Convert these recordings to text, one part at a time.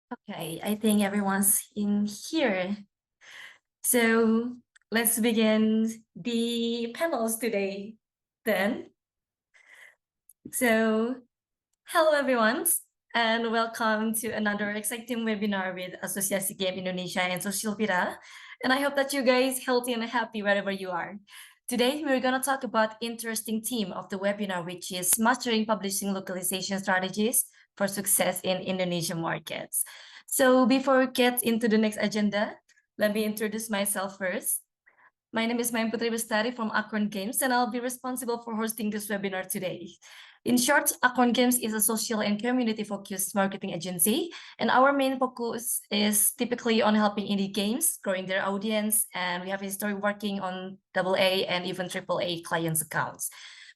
Okay, I think everyone's in here. So let's begin the panels today then. So hello everyone and welcome to another exciting webinar with Asosiasi Game Indonesia and SocialPeta. And I hope that you guys healthy and happy wherever you are. Today we're going to talk about interesting theme of the webinar, which is mastering publishing localization strategies for success in Indonesian markets. So before we get into the next agenda, let me introduce myself first. My name is Putra from Acorn Games, and I'll be responsible for hosting this webinar today. In short, Acorn Games is a social and community-focused marketing agency, and our main focus is typically on helping indie games, growing their audience, and we have history working on AA and even AAA clients' accounts.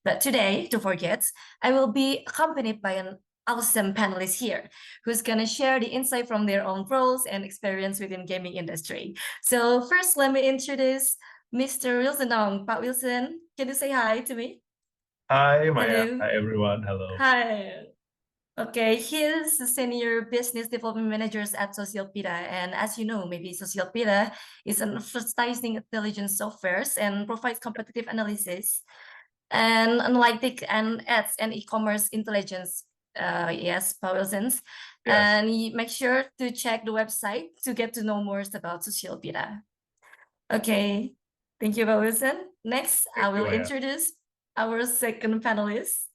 But today, don't forget, I will be accompanied by an awesome panelist here who's going to share the insight from their own roles and experience within gaming industry. So first, let me introduce Mr. Wilson Dong. Pak Wilson, can you say hi to me? Hi, Maya. Hello. Hi, everyone. Hello. Hi. Okay, he's the senior business development managers at SocialPeta. And as you know, maybe SocialPeta is an advertising intelligence softwares and provides competitive analysis and analytic and ads and e-commerce intelligence. Yes, Pak Wilson's. Yes. And make sure to check the website to get to know more about SocialPeta. Okay, thank you, Wilson. Next, I Thank you, will Maya. introduce our second panelist.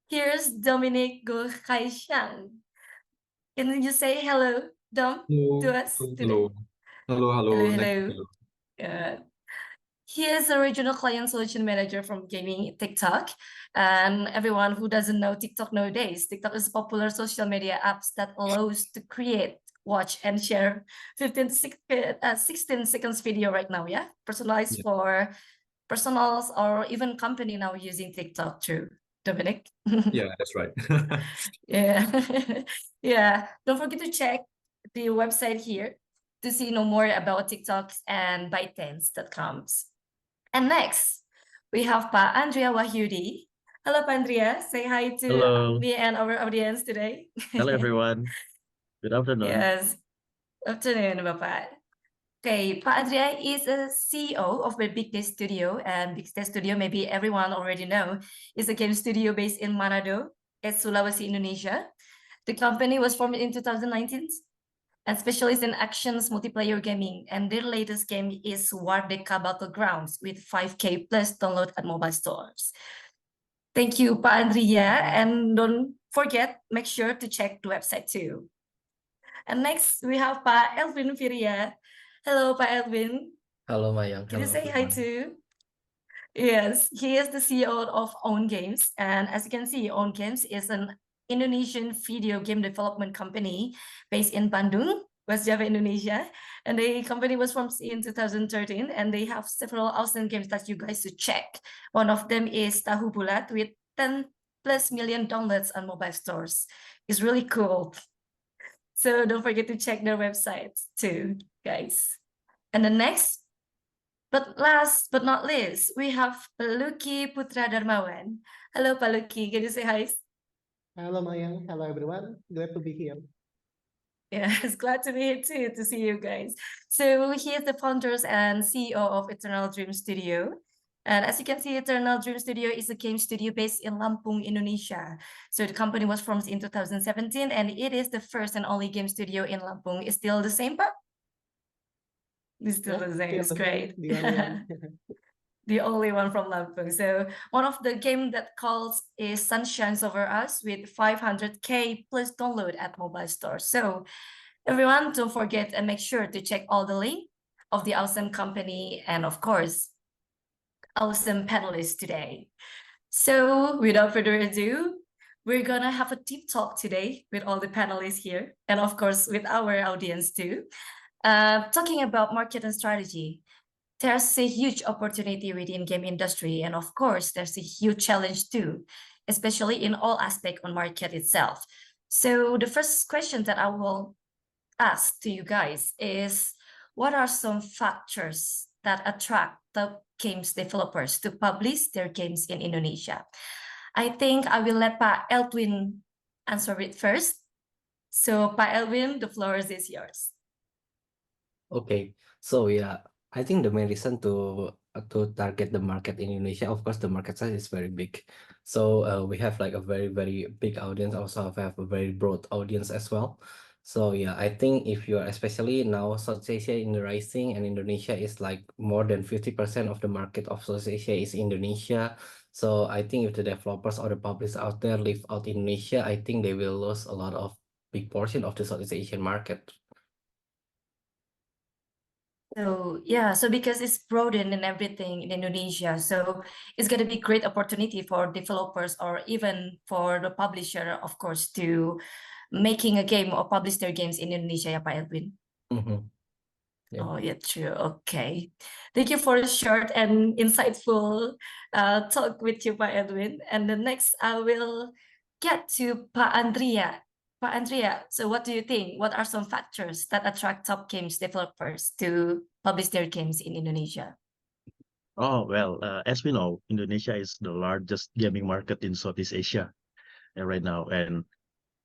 Here's Dominic Gokaishan. Can you say hello, Dom, to us today? Hello, hello. He is a regional client solution manager from gaming TikTok. And everyone who doesn't know TikTok nowadays, TikTok is a popular social media apps that allows to create, watch, and share 15 to 16 seconds video right now, yeah? Personalized for personals or even company now using TikTok too. Dominic? Yeah, that's right. Yeah. Yeah. Don't forget to check the website here to see no more about TikToks and ByteDance.com. And next, we have Pa Andria Wahyudi. Hello, Pa Andria. Say hi to Hello. me and our audience today. Hello, everyone. Good afternoon. Yes. Afternoon, Bapak. Okay, Pa Andria is a CEO of the BigDade Studio, and BigDade Studio, maybe everyone already know, is a game studio based in Manado, Sulawesi, Indonesia. The company was formed in 2019 and specializes in actions multiplayer gaming, and their latest game is Wardeka Battlegrounds with 5K plus download at mobile stores. Thank you, Pa Andria, and don't forget, make sure to check the website too. And next, we have Pa Eldwin Viriya. Hello, Pa Eldwin. Hello, Mayang. Can you Hello, say hi everyone. too? Yes, he is the CEO of Own Games. And as you can see, Own Games is an Indonesian video game development company based in Bandung, West Java, Indonesia. And the company was formed in 2013, and they have several awesome games that you guys should check. One of them is Tahu Bulat with 10+ million downloads on mobile stores. It's really cool. So don't forget to check their websites too, guys. And the next, but last but not least, we have Paluki Putra Dharmawan. Hello, Paluki. Can you say hi? Hello, Mayang. Hello, everyone. Glad to be here. Yes, glad to be here too, to see you guys. So he is the founders and CEO of Eternal Dream Studio. And as you can see, Eternal Dream Studio is a game studio based in Lampung, Indonesia. So the company was formed in 2017, and it is the first and only game studio in Lampung. Is still the same, Pak? It's still the same. It's great. The only one. The only one from Lampung. So one of the game that calls is Sunshines Over Us with 500K plus download at mobile stores. So everyone, don't forget and make sure to check all the link of the awesome company and of course, awesome panelists today. So without further ado, we're gonna have a deep talk today with all the panelists here and of course with our audience too. Talking about market and strategy. There's a huge opportunity within game industry, and of course, there's a huge challenge too, especially in all aspects on market itself. So the first question that I will ask to you guys is, what are some factors that attract the games developers to publish their games in Indonesia? I think I will let Pa Eldwin answer it first. So, Pak Eldwin, the floor is yours. Okay, so yeah, I think the main reason to target the market in Indonesia, of course, the market size is very big. So we have like a very big audience. Also, have a very broad audience as well. So yeah, I think if you are especially now South Asia in the rising and Indonesia is like more than 50% of the market of South Asia is Indonesia. So I think if the developers or the publishers out there leave out Indonesia, I think they will lose a lot of big portion of the Southeast Asian market. So yeah, so because it's broadened and everything in Indonesia, so it's gonna be great opportunity for developers or even for the publisher, of course, to making a game or publish their games in Indonesia, ya Pak Eldwin. Yeah. Oh yeah, true. Okay. Thank you for a short and insightful talk with you, Pak Eldwin. And the next I will get to Pak Andria. Pak Andria, so what do you think? What are some factors that attract top games developers to publish their games in Indonesia? Oh, well, as we know, Indonesia is the largest gaming market in Southeast Asia right now. And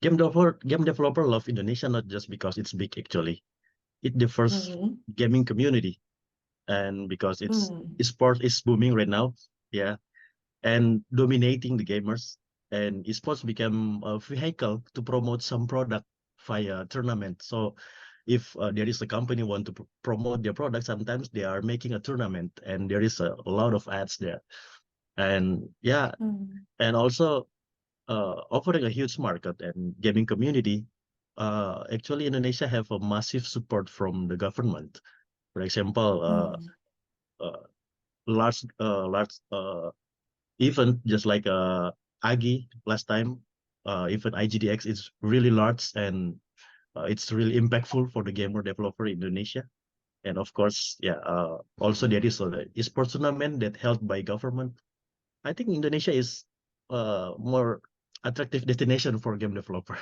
game developer love Indonesia not just because it's big actually. It's the first gaming community. And because sport is booming right now, yeah, and dominating the gamers. And esports became a vehicle to promote some product via tournament. So if there is a company want to promote their product, sometimes they are making a tournament and there is a lot of ads there. And yeah, and also offering a huge market and gaming community. Actually, Indonesia have a massive support from the government. For example, large event just like Agi last time, even IGDX is really large and it's really impactful for the gamer developer in Indonesia. And of course, yeah, also there is a esports tournament that held by government. I think Indonesia is more attractive destination for game developer.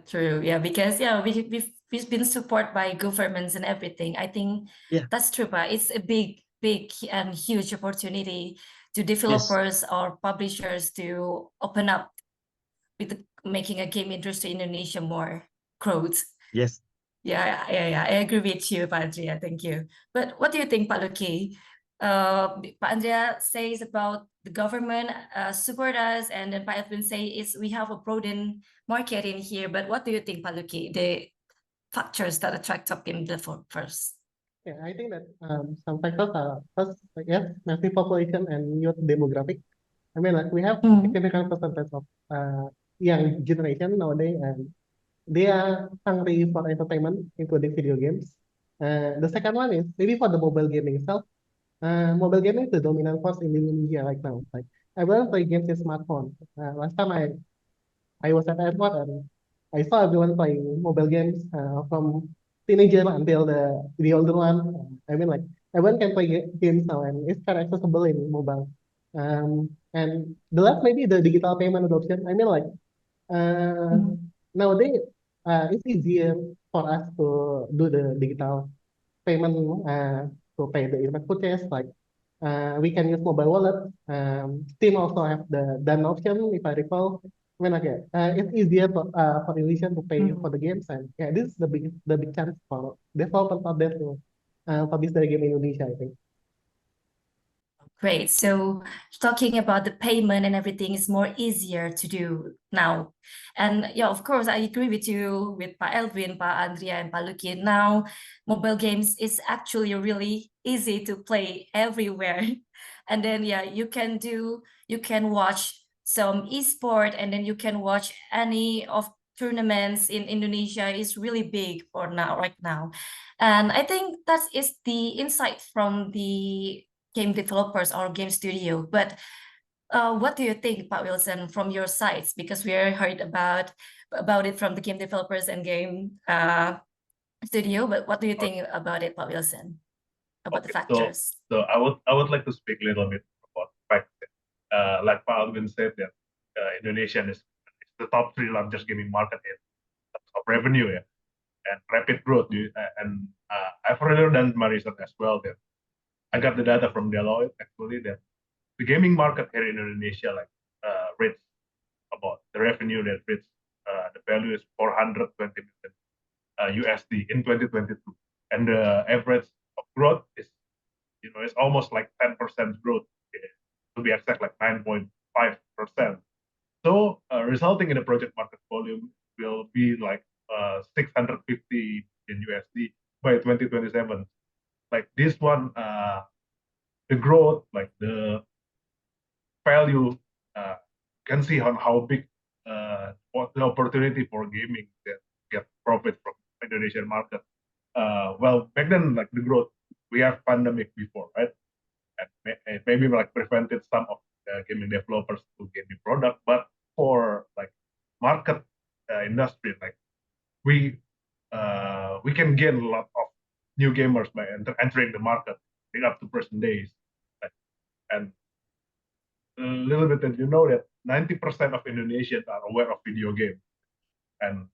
True. Yeah, because yeah, we've been supported by governments and everything. I think that's true, but it's a big and huge opportunity to developers or publishers to open up with making a game industry in Indonesia more growth. Yes. Yeah, I agree with you, Pak Andrea. Thank you. But what do you think, Pak Luki? Pak Andrea says about the government support us, and then Pak Edwin say is we have a broadened market in here. But what do you think, Pak Luki? The factors that attract top game developers. Yeah, I think that some factors are first, like, yes, massive population and youth demographic. I mean, like we have significant percentage of young generation nowadays, and they are hungry for entertainment, including video games. The second one is maybe for the mobile gaming itself. Mobile gaming is the dominant force in Indonesia right now. Like everyone play games in smartphone. Last time I was at airport and I saw everyone playing mobile games from teenager until the older one. I mean, like everyone can play games now, and it's kind of accessible in mobile. And the last maybe the digital payment adoption. I mean, like nowadays it's easier for us to do the digital payment to pay the internet purchase. Like we can use mobile wallet. Steam also have the done option, if I recall. When okay, it's easier for Indonesian to pay for the games, and yeah, this is the big chance for developers out there to publish their game in Indonesia, I think. Great. So talking about the payment and everything is more easier to do now. And yeah, of course, I agree with you with Pa Eldwin, Pa Andrea, and Pa Luki. Now, mobile games is actually really easy to play everywhere. And then yeah, you can watch some esport, and then you can watch any of tournaments in Indonesia is really big for now, right now. And I think that is the insight from the game developers or game studio. But what do you think, Pak Wilson, from your sides? Because we heard about it from the game developers and game studio. But what do you think about it, Pak Wilson? About the factors. So I would like to speak a little bit about the fact that, like Pak Alvin said, that Indonesia is the top 3 largest gaming market in terms of revenue, and rapid growth. And I've already done my research as well. That I got the data from Deloitte actually that the gaming market here in Indonesia reached about the revenue that reached the value is 420 million USD in 2022, and the average of growth is, it's almost like 10% growth, to be exact, like 9.5%. So resulting in a project market volume will be like 650 million USD by 2027. Like this one, the growth, like the value, can see on how big what the opportunity for gaming that get profit from Indonesian market. Well, back then, like the growth, we have pandemic before, right? And it maybe like prevented some of the gaming developers to get the product, but for like market industry, like we can gain a lot of new gamers by entering the market in up to present days. And a little bit that that 90% of Indonesians are aware of video games, and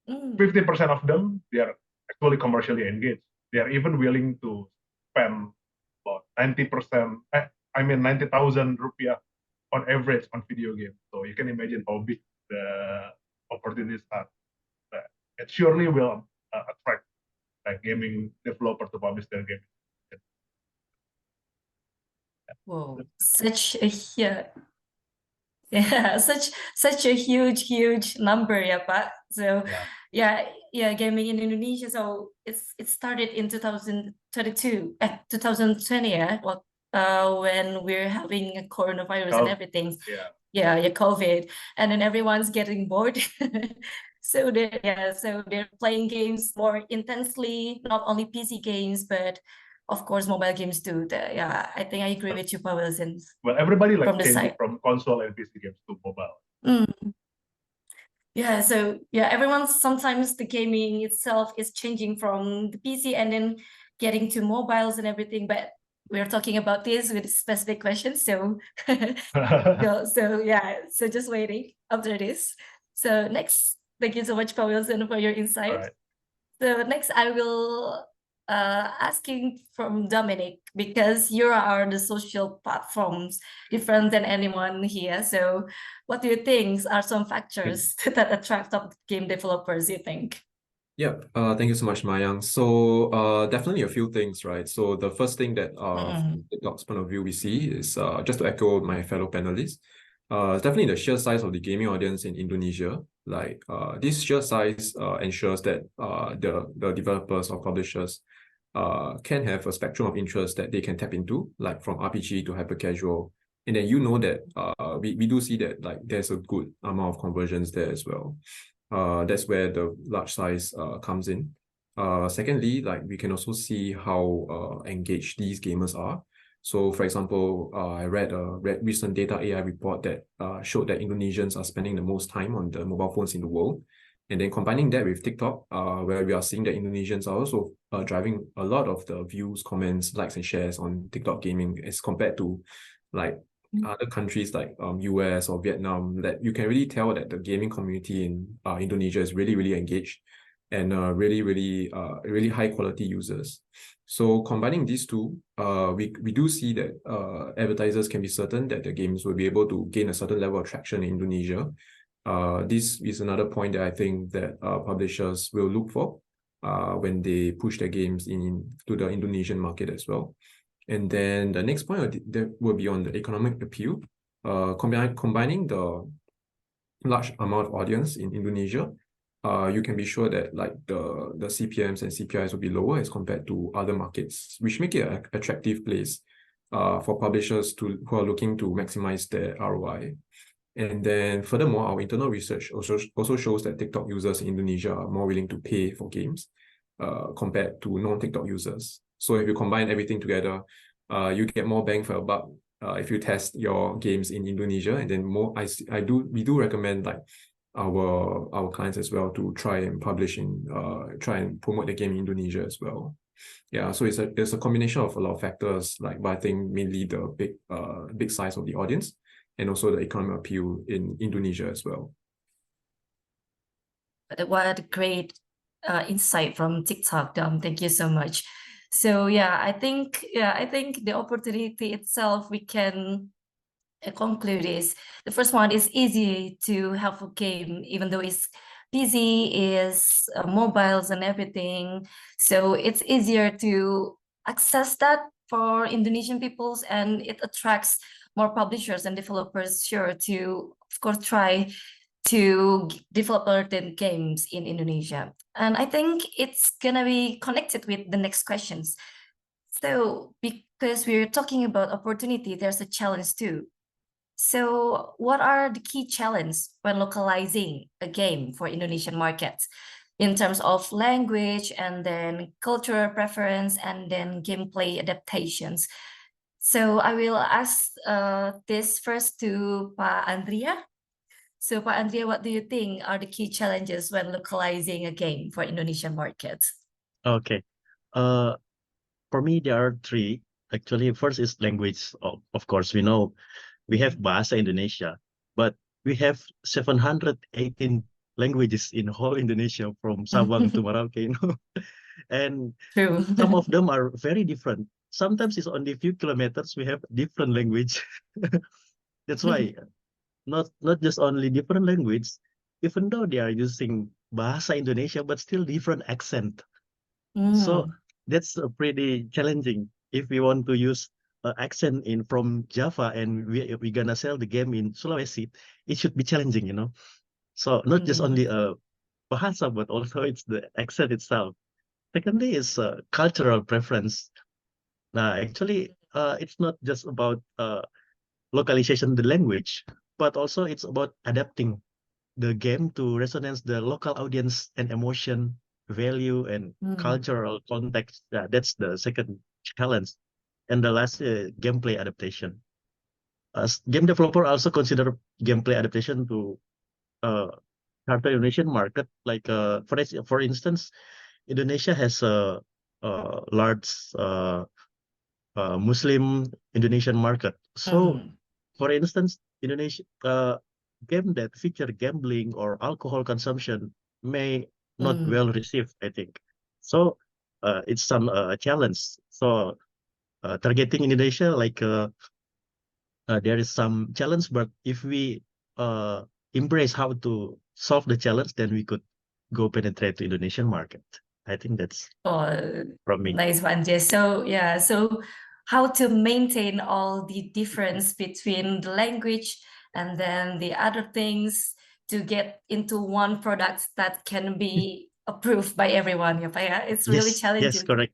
50% of them, they are actually commercially engaged. They are even willing to spend about 90%, 90,000 rupiah on average on video games. So you can imagine how big the opportunities are. It surely will attract gaming developers to publish their games. Whoa, such a yeah, such a huge number, yeah, Pak. So yeah, gaming in Indonesia. So it started in 2022, 2020, yeah, when we're having a coronavirus and everything. Yeah, COVID, and then everyone's getting bored. So they're playing games more intensely, not only PC games, but of course mobile games too. I think I agree with you, Pavel. Well, everybody like from the changing side. from console and PC games to mobile. Yeah, so yeah, everyone, sometimes the gaming itself is changing from the PC and then getting to mobiles and everything, but we're talking about this with specific questions, so so just waiting after this. So next, thank you so much, Pavel, for your insight. Right. So next I will asking from Dominic, because you are the social platforms different than anyone here. So what do you think are some factors that attract top game developers, you think? Yeah, thank you so much, Mayang. So definitely a few things, right? So the first thing that from TikTok's point of view we see is just to echo my fellow panelists, definitely the sheer size of the gaming audience in Indonesia. Like this sheer size ensures that the developers or publishers can have a spectrum of interests that they can tap into, like from RPG to hyper casual. And then that we do see that like there's a good amount of conversions there as well. That's where the large size comes in. Secondly, like we can also see how engaged these gamers are. So for example, I read a recent data AI report that showed that Indonesians are spending the most time on the mobile phones in the world. And then combining that with TikTok, where we are seeing that Indonesians are also driving a lot of the views, comments, likes, and shares on TikTok gaming as compared to like other countries like US or Vietnam, that you can really tell that the gaming community in Indonesia is really engaged and really high quality users. So combining these two, we do see that advertisers can be certain that the games will be able to gain a certain level of traction in Indonesia. This is another point that I think that publishers will look for when they push their games to the Indonesian market as well. And then the next point that will be on the economic appeal. Combining the large amount of audience in Indonesia, you can be sure that like the CPMs and CPIs will be lower as compared to other markets, which make it an attractive place for publishers who are looking to maximize their ROI. And then furthermore, our internal research also shows that TikTok users in Indonesia are more willing to pay for games compared to non-TikTok users. So if you combine everything together, you get more bang for your buck if you test your games in Indonesia. And then we do recommend like our clients as well to try and publish try and promote the game in Indonesia as well. Yeah, so it's a combination of a lot of factors, like, but I think mainly the big size of the audience and also the economic appeal in Indonesia as well. What a great insight from TikTok, Dom. Thank you so much. So I think the opportunity itself, we can conclude is the first one is easy to have a game, even though it's busy, is mobiles and everything. So it's easier to access that for Indonesian peoples, and it attracts more publishers and developers sure to, of course, try to develop certain games in Indonesia. And I think it's gonna be connected with the next questions. So because we're talking about opportunity, there's a challenge too. So what are the key challenges when localizing a game for Indonesian markets in terms of language and then cultural preference and then gameplay adaptations? So I will ask this first to Pa Andria. So Pa Andria, what do you think are the key challenges when localizing a game for Indonesian markets? Okay. Uh, for me, there are three. Actually, first is language. Of course, we know we have Bahasa Indonesia, but we have 718 languages in whole Indonesia from Sabang to Merauke, and True. some of them are very different. Sometimes it's only a few kilometers, we have different language. That's why not just only different language, even though they are using Bahasa Indonesia, but still different accent. So that's pretty challenging. If we want to use accent in from Java and we're gonna sell the game in Sulawesi, it should be challenging, So not just only bahasa, but also it's the accent itself. Secondly is cultural preference. Now, actually, it's not just about localization, the language, but also it's about adapting the game to resonance the local audience and emotion, value, and cultural context. Yeah, that's the second challenge. And the last, gameplay adaptation. As game developer also consider gameplay adaptation to target Indonesian market. Like for instance, Indonesia has a large Muslim Indonesian market. So, for instance, Indonesia game that feature gambling or alcohol consumption may not well received, I think. So, it's some challenge. So, targeting Indonesia, like there is some challenge, but if we embrace how to solve the challenge, then we could go penetrate to Indonesian market. I think that's from me. Nice one, Jess. So yeah, so how to maintain all the difference between the language and then the other things to get into one product that can be approved by everyone. Yeah, it's really Yes, challenging. correct.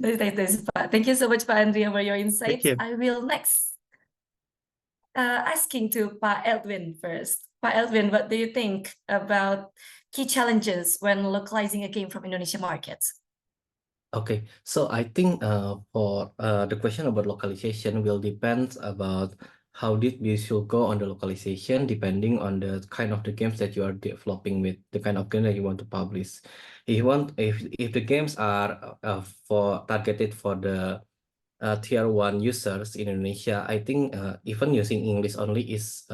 Thank you so much, Pa Andrea, for your insights. you. I will next asking to Pa Eldwin first. Pa Eldwin, what do you think about key challenges when localizing a game from Indonesian markets? Okay, so I think for the question about localization will depend about how deep you should go on the localization depending on the kind of the games that you are developing with the kind of game that you want to publish. If the games are for targeted for the tier 1 users in Indonesia, I think even using English only is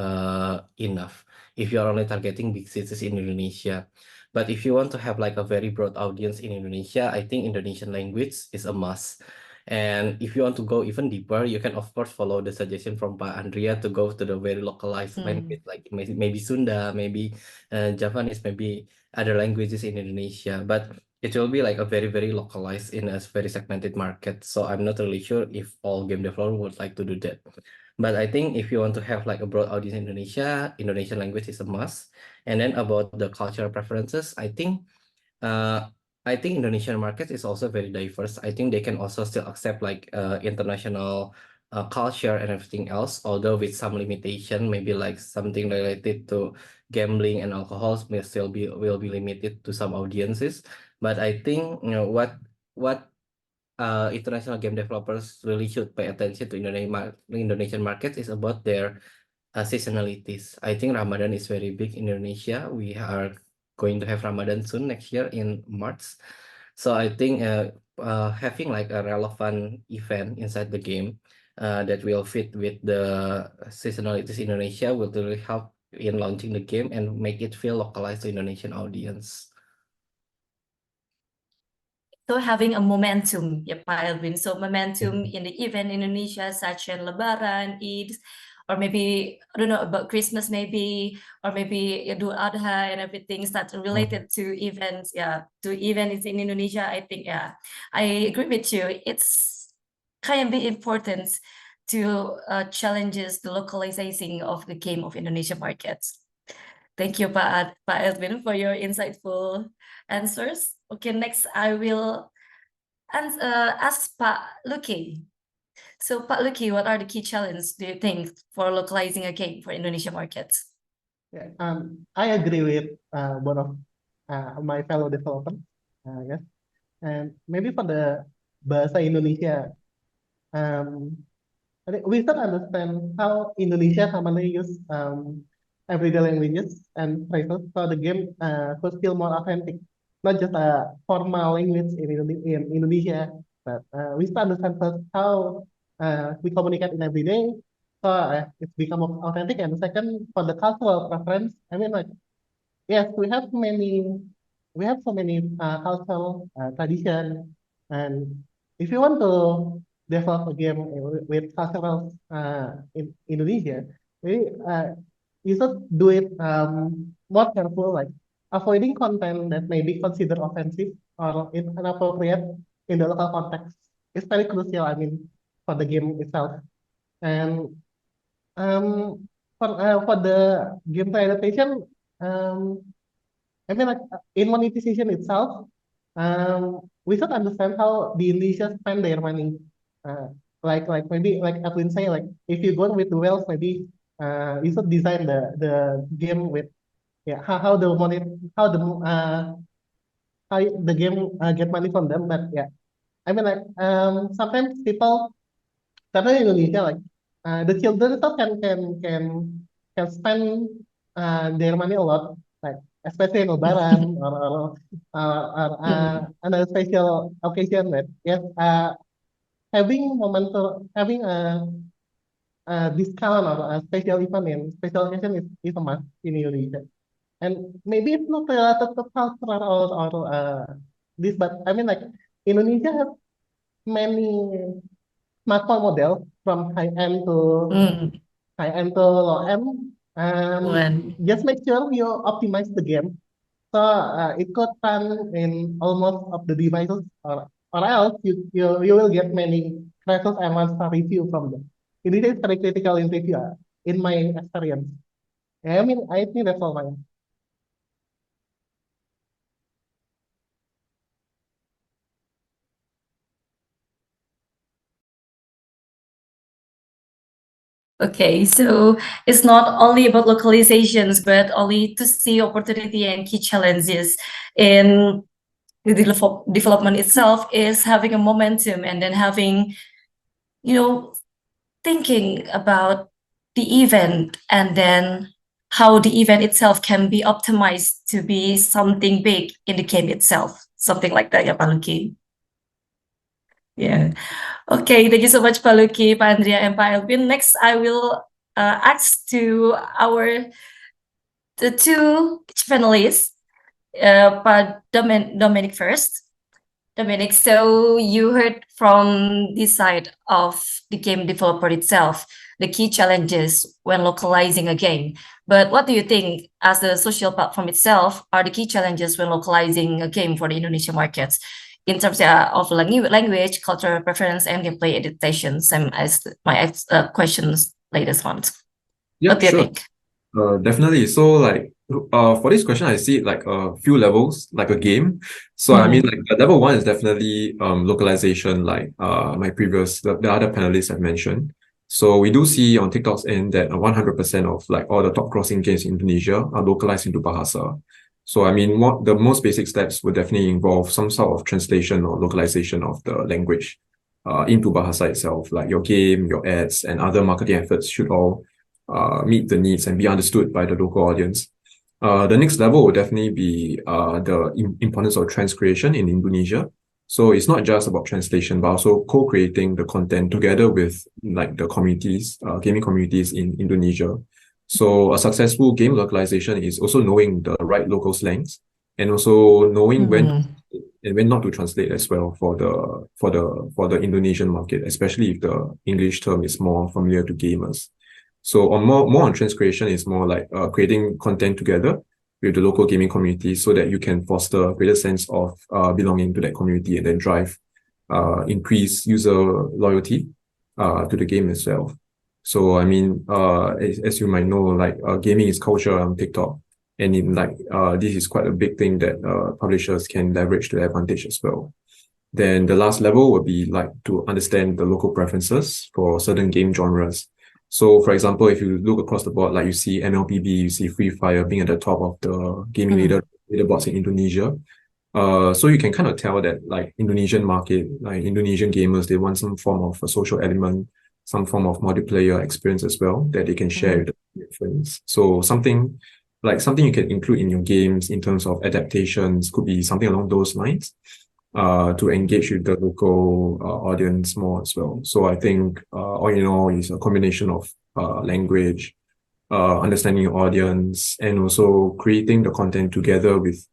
enough if you are only targeting big cities in Indonesia. But if you want to have like a very broad audience in Indonesia, I think Indonesian language is a must. And if you want to go even deeper, you can of course follow the suggestion from Pa Andrea to go to the very localized language, like maybe Sunda, maybe Javanese, maybe other languages in Indonesia. But it will be like a very localized in a very segmented market. So I'm not really sure if all game developers would like to do that. But I think if you want to have like a broad audience in Indonesia, Indonesian language is a must. And then about the cultural preferences, I think Indonesian market is also very diverse. I think they can also still accept like international culture and everything else, although with some limitation, maybe like something related to gambling and alcohol will be limited to some audiences. But I think what international game developers really should pay attention to Indonesian markets is about their seasonalities. I think Ramadan is very big in Indonesia. We are going to have Ramadan soon next year in March. So I think having like a relevant event inside the game that will fit with the seasonalities in Indonesia will really help in launching the game and make it feel localized to Indonesian audience. So having a momentum, yeah, Pak Eldwin. So momentum in the event in Indonesia, such as Lebaran, Eid, or maybe I don't know about Christmas, maybe, or maybe Idul Adha and everything that's related to events. Yeah, to events in Indonesia. I think I agree with you. It's kind of be important to challenges the localizing of the game of Indonesia markets. Thank you, Pak Eldwin, for your insightful answers. Okay, next I will ask Pak Luki. So, Pak Luki, what are the key challenges do you think for localizing a game for Indonesia markets? Yeah, I agree with both of my fellow developers. Yes, and maybe for the bahasa Indonesia, I think we should understand how Indonesia commonly use everyday languages and phrases, so the game could feel more authentic, not just a formal language in Indonesia, but we should understand first how we communicate in every day, so it's become more authentic. And second, for the cultural preference, I mean, like, yes, we have so many cultural tradition, and if you want to develop a game with cultural in Indonesia, we you should do it more careful, like avoiding content that may be considered offensive or inappropriate in the local context. It's very crucial, I mean, for the game itself. And for the gameplay adaptation, I mean, like in monetization itself, we should understand how the Indonesians spend their money. Uh, like maybe like Eldwin say, like if you go with the wealth, maybe you should design the game with how the money how the game get money from them. But yeah, I mean, like sometimes people, especially in Indonesia, like the children itself can spend their money a lot, like especially in Lebaran or another special occasion. That yes, having a discount or a special event in special occasion is a must in Indonesia. And maybe it's not related to cultural or this, but I mean, like Indonesia has many smartphone model from high end to low end. Just make sure you optimize the game so it could run in almost of the devices, or else you will get many crashes and one-star review from them. It is very critical in review, in my experience. I mean, I think that's all mine. Okay, so it's not only about localizations, but only to see opportunity and key challenges in the development itself is having a momentum and then having, thinking about the event and then how the event itself can be optimized to be something big in the game itself, something like that, ya Pak Luki. Yeah. Okay, thank you so much, Pak Luki, Pak Andria, and Pak Eldwin. Next, I will ask to the two panelists, Pak Dominic first. Dominic, so you heard from this side of the game developer itself, the key challenges when localizing a game. But what do you think, as the social platform itself, are the key challenges when localizing a game for the Indonesian markets in terms of language, cultural preference, and gameplay adaptation? Same as my questions latest ones. Yeah, What do you sure. think? Definitely. So like for this question, I see it like a few levels, like a game. So I mean, like level one is definitely localization, like the other panelists have mentioned. So we do see on TikTok's end that 100% of like all the top crossing games in Indonesia are localized into Bahasa. So I mean, the most basic steps would definitely involve some sort of translation or localization of the language into Bahasa itself, like your game, your ads, and other marketing efforts should all meet the needs and be understood by the local audience. The next level would definitely be the importance of transcreation in Indonesia. So it's not just about translation, but also co-creating the content together with like the communities, gaming communities in Indonesia. So a successful game localization is also knowing the right local slangs and also knowing when and when not to translate as well for the Indonesian market, especially if the English term is more familiar to gamers. So on more on trends creation is more like creating content together with the local gaming community so that you can foster a greater sense of belonging to that community and then drive increase user loyalty to the game itself. So I mean, as you might know, like gaming is culture on TikTok, and in like this is quite a big thing that publishers can leverage to their advantage as well. Then the last level would be like to understand the local preferences for certain game genres. So for example, if you look across the board, like you see MLBB, you see Free Fire being at the top of the gaming leaderboards in Indonesia. So you can kind of tell that like Indonesian market, like Indonesian gamers, they want some form of a social element, some form of multiplayer experience as well that they can share with their friends. So something you can include in your games in terms of adaptations could be something along those lines to engage with the local audience more as well. So I think all in all is a combination of language, understanding your audience, and also creating the content together with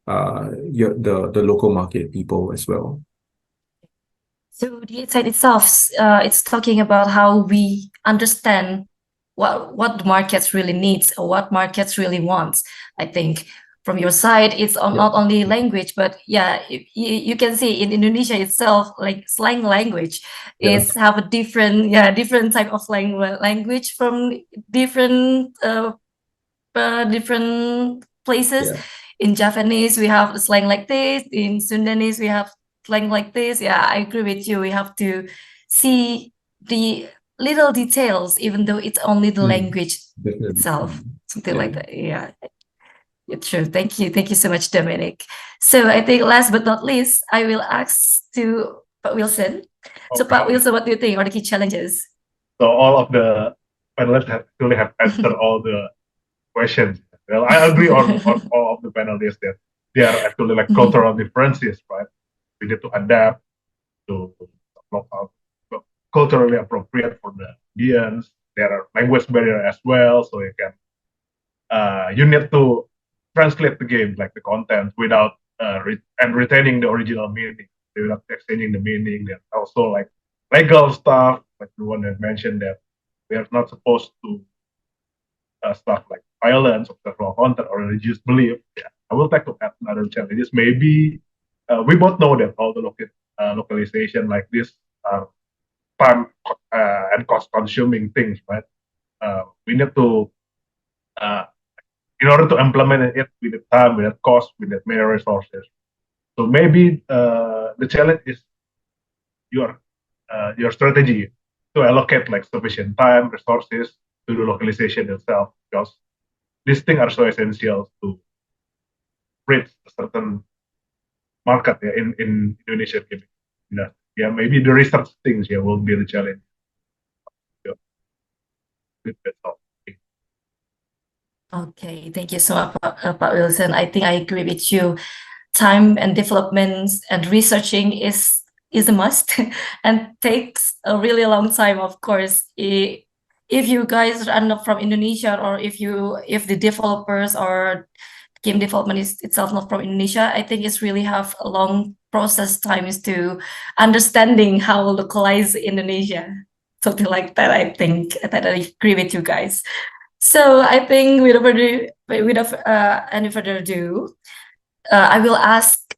the local market people as well. So the insight itself, it's talking about how we understand what the markets really needs or what markets really wants. I think from your side, it's not only language, but yeah, you can see in Indonesia itself, like slang language is have a different type of language from different different places. In Japanese, we have slang like this. In Sundanese, we have slang like this. Yeah, I agree with you. We have to see the little details, even though it's only the language itself, something like that. Yeah, it's true. Thank you. Thank you so much, Dominic. So I think last but not least, I will ask to Pak Wilson. So Pak Wilson, what do you think are the key challenges? So all of the panelists actually have answered all the questions. Well, I agree on all of the panelists that they are actually like cultural differences, right? We need to adapt to local, culturally appropriate for the audience. There are language barrier as well, so you need to translate the game, like the content, without and retaining the original meaning, without exchanging the meaning. And also like legal stuff, like the one that mentioned that we are not supposed to stuff like violence or sexual content or religious belief. Yeah, I will tackle that another challenges. Maybe we both know that all the localization like this are time and cost consuming things, right? We need to in order to implement it with the time, with the cost, with the many resources. So maybe the challenge is your strategy to allocate like sufficient time, resources to the localization itself, because these things are so essential to reach a certain market in Indonesian gaming. Yeah, maybe the research things will be the challenge. Yeah. That's all. Okay, thank you so much, Pak Wilson. I think I agree with you. Time and development and researching is a must and takes a really long time, of course. If you guys are not from Indonesia, or if the developers or game development is itself not from Indonesia, I think it's really have a long process times to understanding how localize Indonesia, something like that. I think that I agree with you guys. So I think without any further ado, I will ask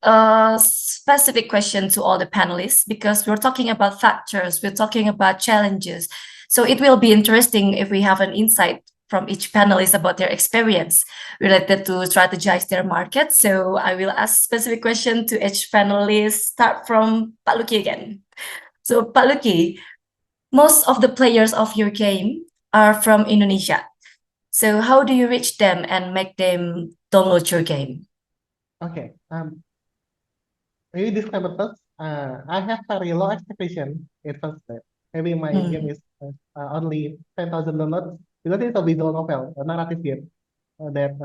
a specific question to all the panelists, because we're talking about factors, we're talking about challenges. So it will be interesting if we have an insight from each panelist about their experience related to strategize their market. So I will ask specific question to each panelist. Start from Pak Lucky again. So Pak Lucky, most of the players of your game are from Indonesia. So how do you reach them and make them download your game? Okay. Maybe disclaimer first. I have very low expectation at first step. Maybe my game is only 10,000 downloads because it's a visual novel, a narrative game that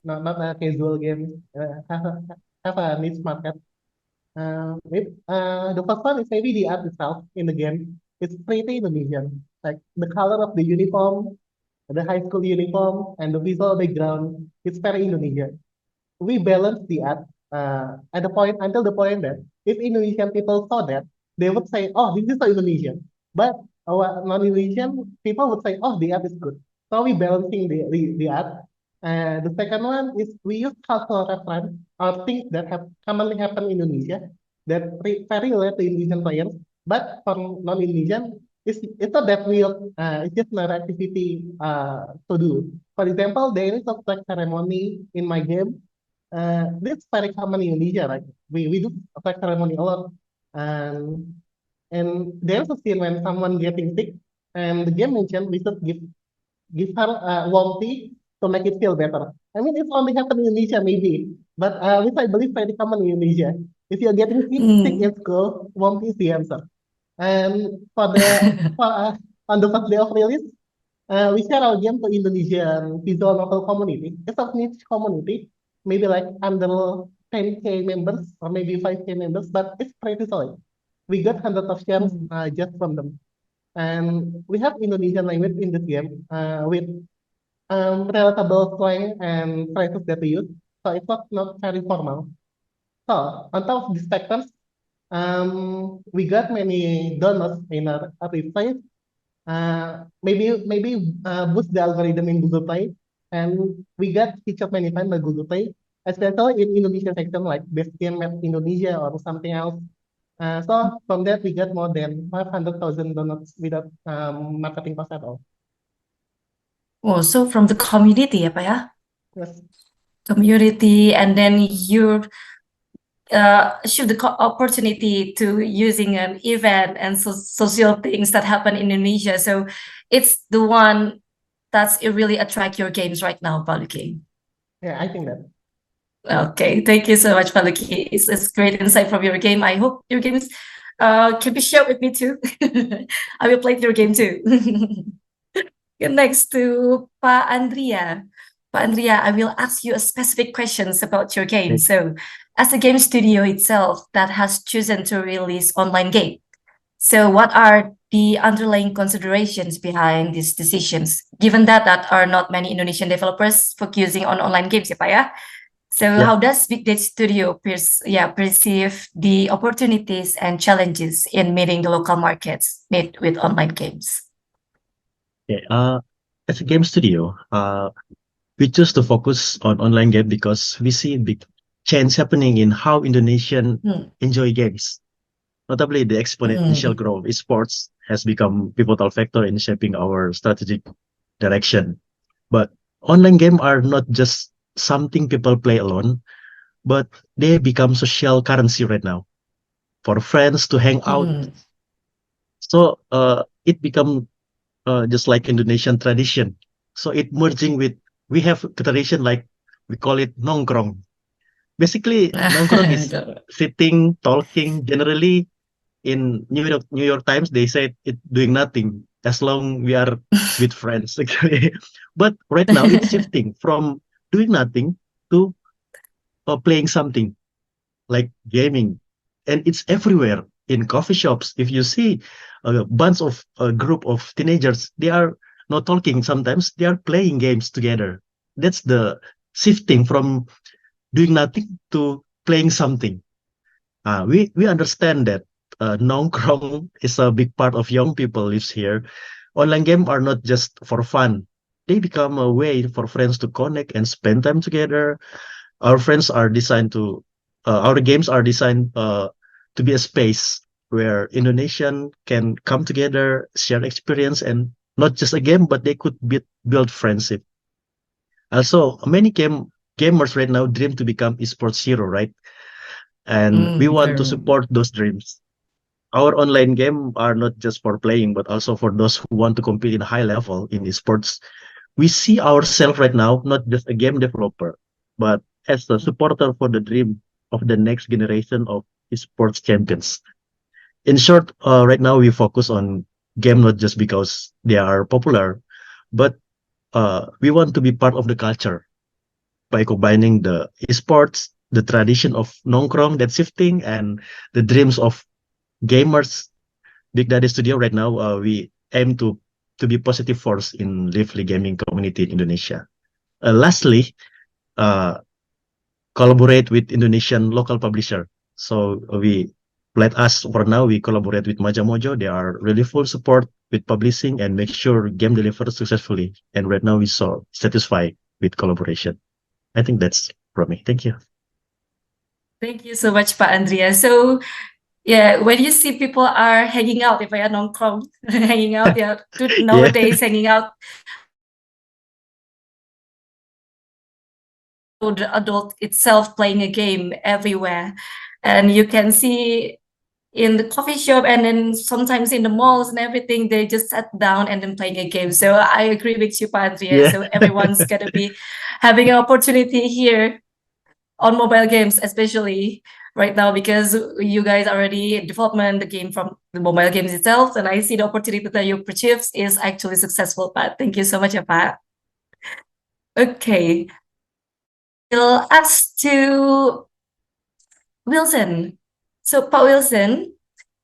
not a casual game. Have a niche market. The first one is maybe the art itself in the game. It's pretty Indonesian. Like the color of the uniform, the high school uniform, and the visual background. It's very Indonesian. We balance the art at the point until the point that if Indonesian people saw that, they would say, "Oh, this is so Indonesian." But our non-Indonesian people would say, "Oh, the art is good." So we balancing the art. The second one is we use cultural reference or things that have commonly happen in Indonesia that very relate to Indonesian players, but for non-Indonesian, it's not that real. It's just another activity to do. For example, there is a flag ceremony in my game. This very common in Indonesia, right? We do a flag ceremony a lot, and and there's a scene when someone getting sick, and the game mentioned we should give her warm tea to make it feel better. I mean, it's only happened in Indonesia maybe, but which I believe very common in Indonesia. If you're getting sick in school, warm tea is the answer. And on the first day of release, we share our game to Indonesian visual novel community. It's a niche community, maybe like under 10K members or maybe 5K members, but it's pretty solid. We got hundreds of shares just from them. And we have Indonesian language in this game with relatable slang and phrases that we use. So it was not very formal. So on top of these factors, we got many downloads in our website. Maybe boost the algorithm in Google Play, and we got featured many times by Google Play, especially in Indonesia section like Best Game at Indonesia or something else. So from that we got more than 500,000 downloads without marketing cost at all. Oh, so from the community, apa ya? Yes. Community, and then you shoot the opportunity to using an event and social things that happen in Indonesia. So it's the one that's it really attract your games right now, Paluki. Yeah, I think that. Okay, thank you so much, Paluki. It's great insight from your game. I hope your games can be shared with me too. I will play your game too. Next to Pa Andria. Pa Andria, I will ask you a specific questions about your game. So, as a game studio itself that has chosen to release online game, so what are the underlying considerations behind these decisions? Given that are not many Indonesian developers focusing on online games, ya, Pak, ya? So, how does BigDade Studio perceive the opportunities and challenges in meeting the local markets need with online games? Okay, as a game studio, we choose to focus on online game because we see big change happening in how Indonesian enjoy games. Notably, the exponential growth of esports has become pivotal factor in shaping our strategic direction. But online games are not just something people play alone, but they become social currency right now for friends to hang out. So it become just like Indonesian tradition. So it merging with, we have tradition like we call it nongkrong. Basically, nongkrong is sitting, talking. Generally, in New York Times, they say it doing nothing as long we are with friends. Actually, but right now it's shifting from doing nothing to playing something like gaming, and it's everywhere in coffee shops. If you see a bunch of a group of teenagers, they are not talking. Sometimes they are playing games together. That's the shifting from doing nothing to playing something. We understand that nongkrong is a big part of young people lives here. Online games are not just for fun. They become a way for friends to connect and spend time together. Our friends are designed to, our games are designed to be a space where Indonesian can come together, share experience, and not just a game, but they could build friendship. Also, many gamers right now dream to become esports hero, right? And we want to support those dreams. Our online game are not just for playing, but also for those who want to compete in a high level in esports. We see ourselves right now not just a game developer, but as a supporter for the dream of the next generation of esports champions. In short, right now we focus on game not just because they are popular, but we want to be part of the culture by combining the esports, the tradition of nongkrong that's shifting, and the dreams of gamers. BigDade Studio right now, we aim to be positive force in lively gaming community in Indonesia. Lastly, collaborate with Indonesian local publisher. So let us for now we collaborate with Maja Mojo. They are really full support with publishing and make sure game delivers successfully. And right now we so satisfied with collaboration. I think that's from me. Thank you. Thank you so much, Pak Andria. So yeah, when you see people are hanging out, if I are nongkrong, hanging out, yeah, nowadays hanging out, the adult itself playing a game everywhere, and you can see in the coffee shop and then sometimes in the malls and everything, they just sat down and then playing a game. So I agree with you, Pak Andria. Yeah. So everyone's gonna be having an opportunity here on mobile games, especially right now, because you guys already development the game from the mobile games itself, and I see the opportunity that you purchase is actually successful, Pat. Thank you so much, Pat. Okay. We'll ask to Wilson. So, Pak Wilson,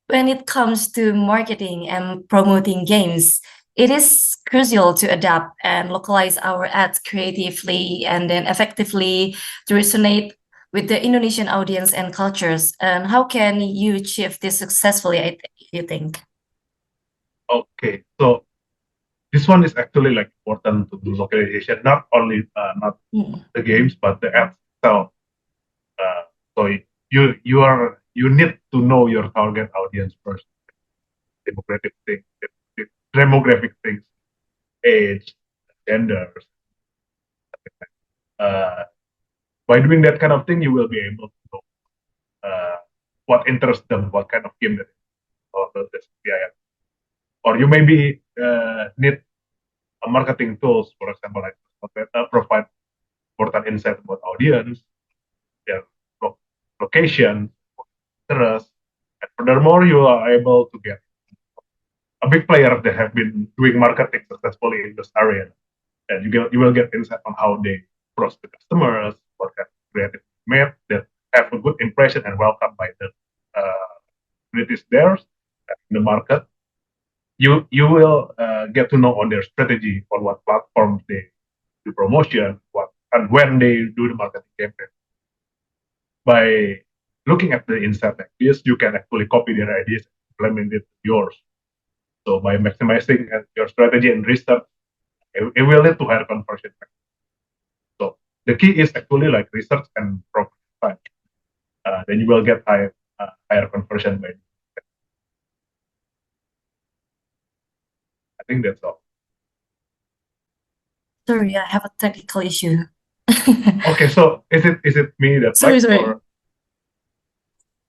when it comes to marketing and promoting games, it is crucial to adapt and localize our ads creatively and then effectively to resonate with the Indonesian audience and cultures. And how can you achieve this successfully, you think? Okay, so this one is actually like important to do localization, not only not the games but the ads itself. So you need to know your target audience first, demographic things, age, gender. By doing that kind of thing, you will be able to know what interests them, what kind of game that is, or or you maybe need marketing tools, for example, like SocialPeta, provide important insight about audience, their location, interest, and furthermore, you are able to get a big player that have been doing marketing successfully in this area, and you will get insight on how they approach the customers, what kind of creative made that have a good impression and welcome by the communities there in the market. You will get to know on their strategy, on what platforms they do promotion, what and when they do the marketing campaign. By looking at the insight like this, you can actually copy their ideas and implement it yours. So by maximizing your strategy and research, it will lead to higher conversion. So the key is actually like research and proper time. Then you will get higher conversion by. I think that's all. Sorry, I have a technical issue. Okay, so is it me that Sorry. or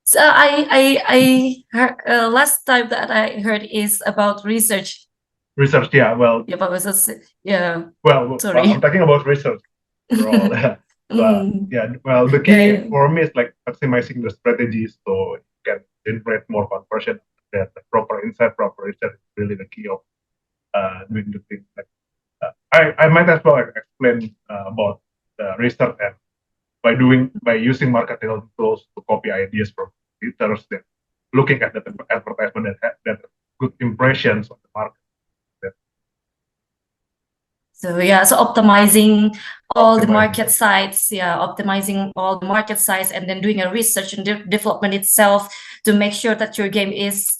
So I heard last time that I heard is about research. research? Yeah, well, Yeah, but was yeah. well, Sorry. I'm talking about research overall. Yeah, well, the key for me is like maximizing the strategies so you can generate more conversion. That the proper insight, proper research is really the key of doing the thing. Like, I might as well explain about research and by using marketing tools to copy ideas from editors, then looking at the advertisement that good impressions of the market. So yeah, so optimizing all the market sites, optimizing all the market sites, and then doing a research and development itself to make sure that your game is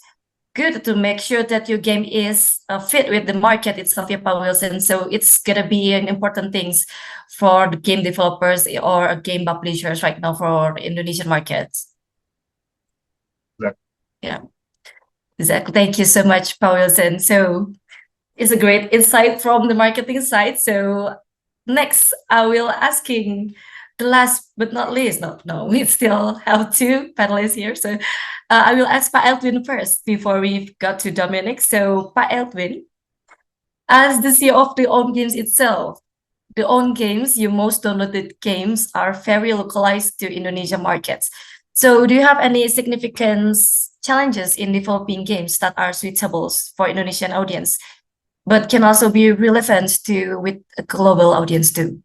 good, to make sure that your game is fit with the market itself, yeah, Pak Wilson. So it's gonna be an important things for the game developers or game publishers right now for the Indonesian markets. Exactly. Yeah, exactly. Thank you so much, Pak Wilson. So it's a great insight from the marketing side. So next, I will asking the last but not least. No, we still have two panelists here. So I will ask Pak Eldwin first before we got to Dominic. So Pak Eldwin, as the CEO of the own games itself, the own games, your most downloaded games are very localized to Indonesian markets. So do you have any significant challenges in developing games that are suitable for Indonesian audience, but can also be relevant to with a global audience too?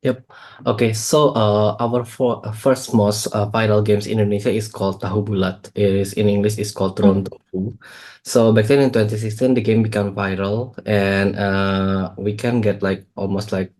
Yep. Okay. So our first most viral games in Indonesia is called Tahu Bulat. It is in English is called Turon Tofu. So back then in 2016 the game became viral and we can get like almost like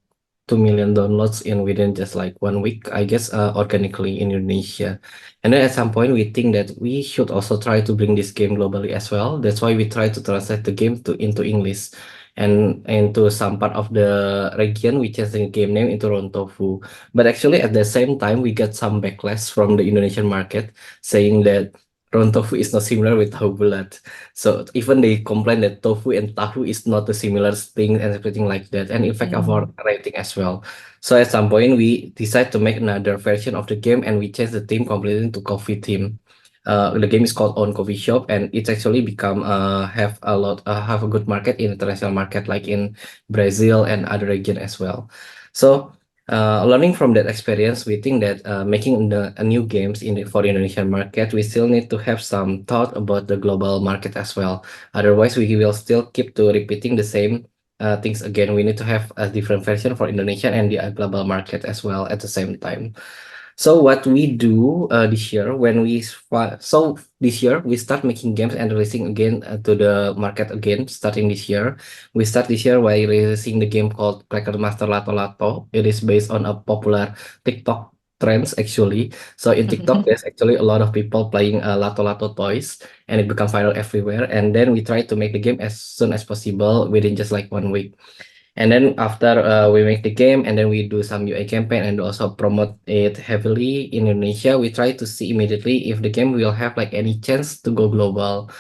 2 million downloads in within just like 1 week, I guess, organically in Indonesia. And then at some point, we think that we should also try to bring this game globally as well. That's why we try to translate the game into English. And into some part of the region, we changed the game name into Rontofu. But actually, at the same time, we get some backlash from the Indonesian market saying that Rontofu is not similar with tahu bulat. So even they complain that tofu and tahu is not a similar thing and everything like that, and in fact our rating as well. So at some point we decide to make another version of the game and we change the theme completely to coffee theme. The game is called Own Coffee Shop and it's actually become have a good market in international market like in Brazil and other region as well. So learning from that experience, we think that making a new games for the Indonesian market, we still need to have some thought about the global market as well. Otherwise, we will still keep to repeating the same things again. We need to have a different version for Indonesia and the global market as well at the same time. So what we do this year this year we start making games and releasing again to the market again starting this year. We start this year by releasing the game called Cracker Master Lato Lato. It is based on a popular TikTok trends actually. So in TikTok there's actually a lot of people playing Lato Lato toys and it become viral everywhere. And then we try to make the game as soon as possible within just like 1 week. And then after we make the game and then we do some UA campaign and also promote it heavily in Indonesia, we try to see immediately if the game will have like any chance to go global.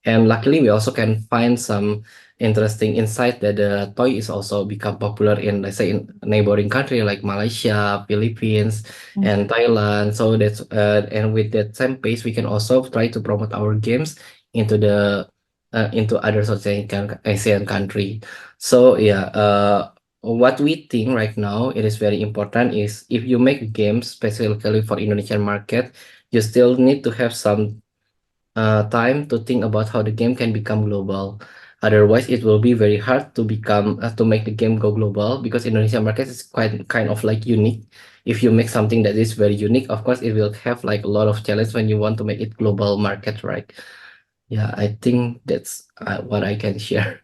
And luckily we also can find some interesting insight that the toy is also become popular in, let's say, in neighboring country like Malaysia, Philippines, and Thailand. So that's and with that same pace, we can also try to promote our games into the into other Southeast Asian country. So yeah, what we think right now it is very important is if you make games specifically for Indonesian market, you still need to have some time to think about how the game can become global. Otherwise, it will be very hard to become to make the game go global because Indonesian market is quite kind of like unique. If you make something that is very unique, of course, it will have like a lot of challenge when you want to make it global market, right? Yeah, I think that's what I can share.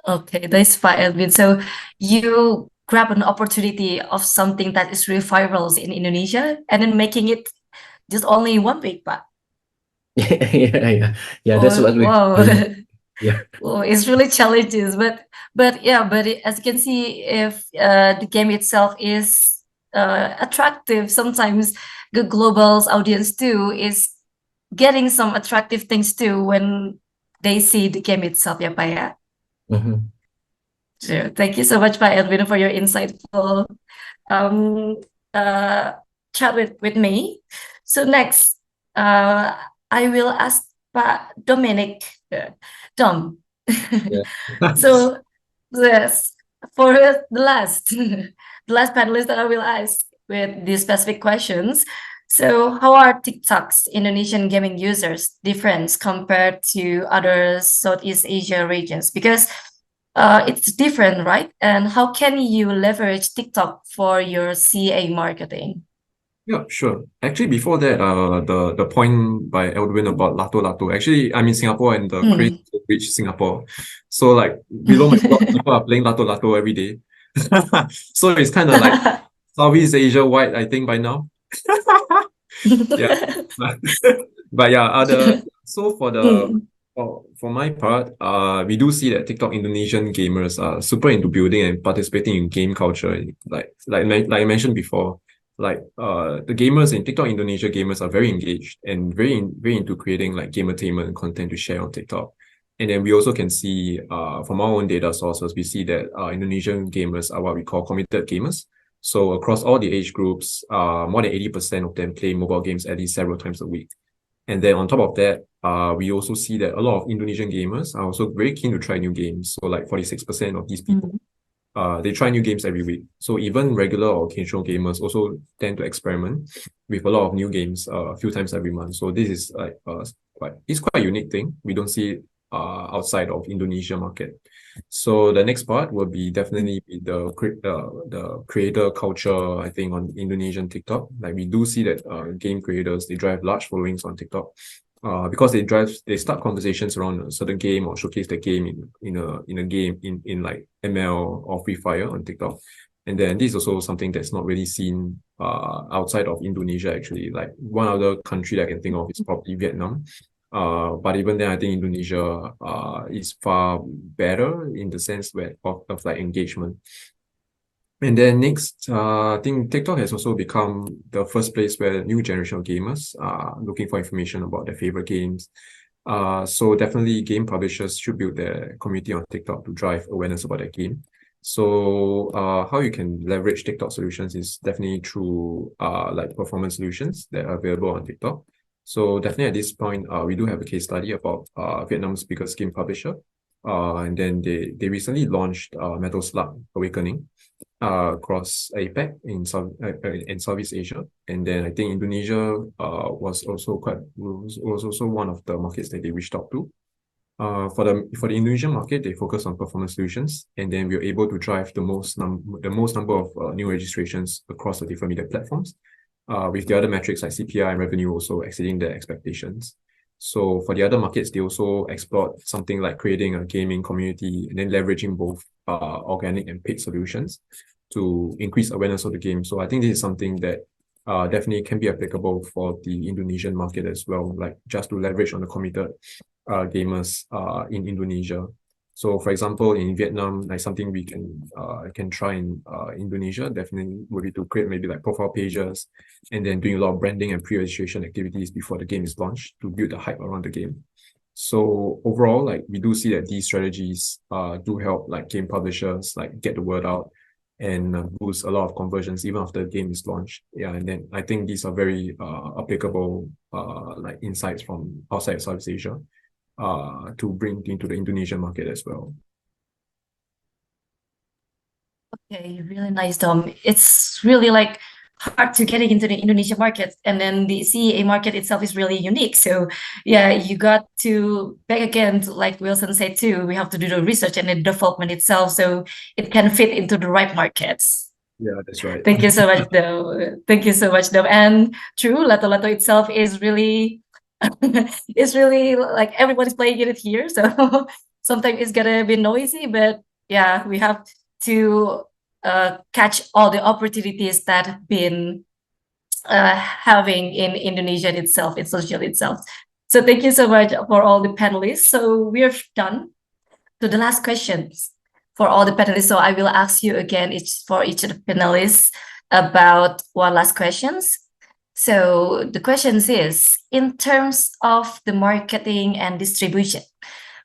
Okay, that's fine, Eldwin. So you grab an opportunity of something that is really viral in Indonesia and then making it just only 1 week, Pak. Yeah. That's what we. Wow. Yeah. Well, it's really challenges, but as you can see, if the game itself is attractive, sometimes the global's audience too is getting some attractive things too when they see the game itself, ya Pak ya. Sure. Thank you so much, Pak Eldwin, for your insightful chat with me. So next, I will ask Pak Dominic. Dom. Yeah. So yes, for the last the last panelist that I will ask with these specific questions. So how are TikTok's Indonesian gaming users different compared to other Southeast Asia regions? Because it's different, right? And how can you leverage TikTok for your CA marketing? Yeah, sure. Actually, before that, the point by Eldwin about Lato Lato. Actually, I'm in Singapore and the craze to reach Singapore. So like below my block, people are playing Lato Lato every day. So it's kind of like Southeast Asia wide, I think by now. Yeah. But yeah, so for my part, we do see that TikTok Indonesian gamers are super into building and participating in game culture. Like I mentioned before, like the gamers in TikTok Indonesia gamers are very engaged and very into creating like gamertainment content to share on TikTok. And then we also can see from our own data sources, we see that Indonesian gamers are what we call committed gamers. So across all the age groups, more than 80% of them play mobile games at least several times a week. And then on top of that, we also see that a lot of Indonesian gamers are also very keen to try new games. So like 46% of these people, they try new games every week. So even regular or occasional gamers also tend to experiment with a lot of new games a few times every month. So this is like it's quite a unique thing. We don't see it outside of Indonesia market. So the next part will be definitely the creator culture, I think, on Indonesian TikTok. Like we do see that game creators, they drive large followings on TikTok. Because they start conversations around a certain game or showcase the game in a game in like ML or Free Fire on TikTok. And then this is also something that's not really seen outside of Indonesia, actually. Like one other country that I can think of is probably Vietnam. But even then, I think Indonesia is far better in the sense of like engagement. And then next, I think TikTok has also become the first place where new generation of gamers are looking for information about their favorite games. So definitely game publishers should build their community on TikTok to drive awareness about their game. So how you can leverage TikTok solutions is definitely through like performance solutions that are available on TikTok. So definitely at this point, we do have a case study about Vietnam's biggest game publisher. And then they recently launched Metal Slug Awakening across APAC in Southeast Asia. And then I think Indonesia was also one of the markets that they reached out to. For the Indonesian market, they focus on performance solutions, and then we were able to drive the most number of new registrations across the different media platforms, with the other metrics like CPI and revenue also exceeding their expectations. So for the other markets, they also explored something like creating a gaming community and then leveraging both organic and paid solutions to increase awareness of the game. So I think this is something that definitely can be applicable for the Indonesian market as well, like just to leverage on the committed gamers in Indonesia. So for example, in Vietnam, like something we can try in Indonesia definitely would be to create maybe like profile pages and then doing a lot of branding and pre-registration activities before the game is launched to build the hype around the game. So overall, like we do see that these strategies do help like game publishers like get the word out and boost a lot of conversions even after the game is launched. Yeah, and then I think these are very applicable like insights from outside of Southeast Asia to bring into the Indonesian market as well. Okay, really nice, Dom. It's really like hard to getting into the Indonesian market, and then the CEA market itself is really unique. So yeah, you got to back again, like Wilson said too, we have to do the research and the development itself so it can fit into the right markets. Yeah, that's right. Thank you so much, though. Thank you so much, though. And true, Lato-Lato itself is really, it's really like everybody's playing it here. So sometimes it's gonna be noisy, but yeah, we have to catch all the opportunities that have been having in Indonesia itself, in social itself. So thank you so much for all the panelists. So we're done to the last questions for all the panelists. So I will ask you again for each of the panelists about one last questions. So the questions is, in terms of the marketing and distribution,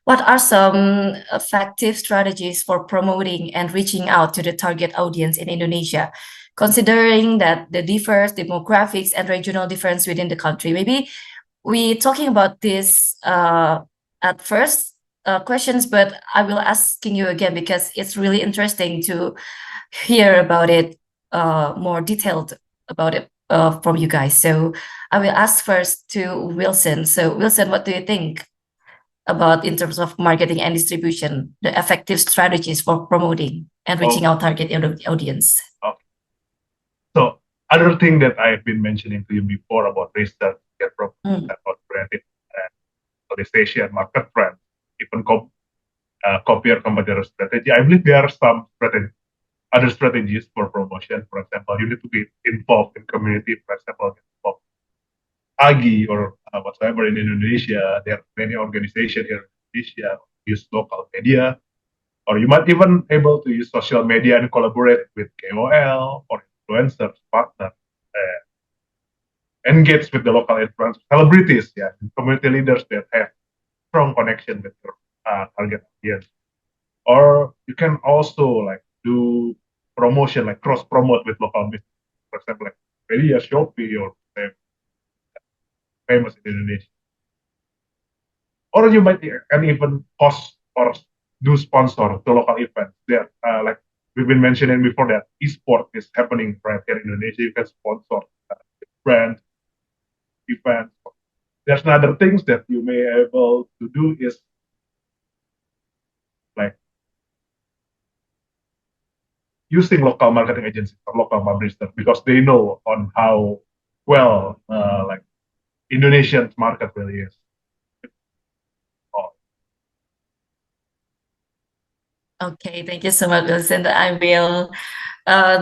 what are some effective strategies for promoting and reaching out to the target audience in Indonesia, considering that the diverse demographics and regional difference within the country? Maybe we talking about this at first questions, but I will asking you again because it's really interesting to hear about it more detailed about it from you guys. So I will ask first to Wilson. So Wilson, what do you think about in terms of marketing and distribution, the effective strategies for promoting and reaching out target audience? Okay. So other thing that I've been mentioning to you before about research, get about creative and localization, market trends, even copy or competitor strategy. I believe there are some other strategies for promotion. For example, you need to be involved in community. For example, involved AGI or whatever in Indonesia. There are many organizations here in Indonesia use local media, or you might even able to use social media and collaborate with KOL or influencers, partners, engage with the local influencers, celebrities, yeah, and community leaders that have strong connection with your target audience. Or you can also like do promotion, like cross promote with local business, for example, like Viriya, Shopee, or famous in Indonesia. Or you might even host or do sponsor the local events. There, like we've been mentioning before, that esport is happening right here in Indonesia. You can sponsor brand events. There's another things that you may able to do is like using local marketing agencies or local publishers, because they know on how well like Indonesian market really is. Okay, thank you so much, Wilson. I will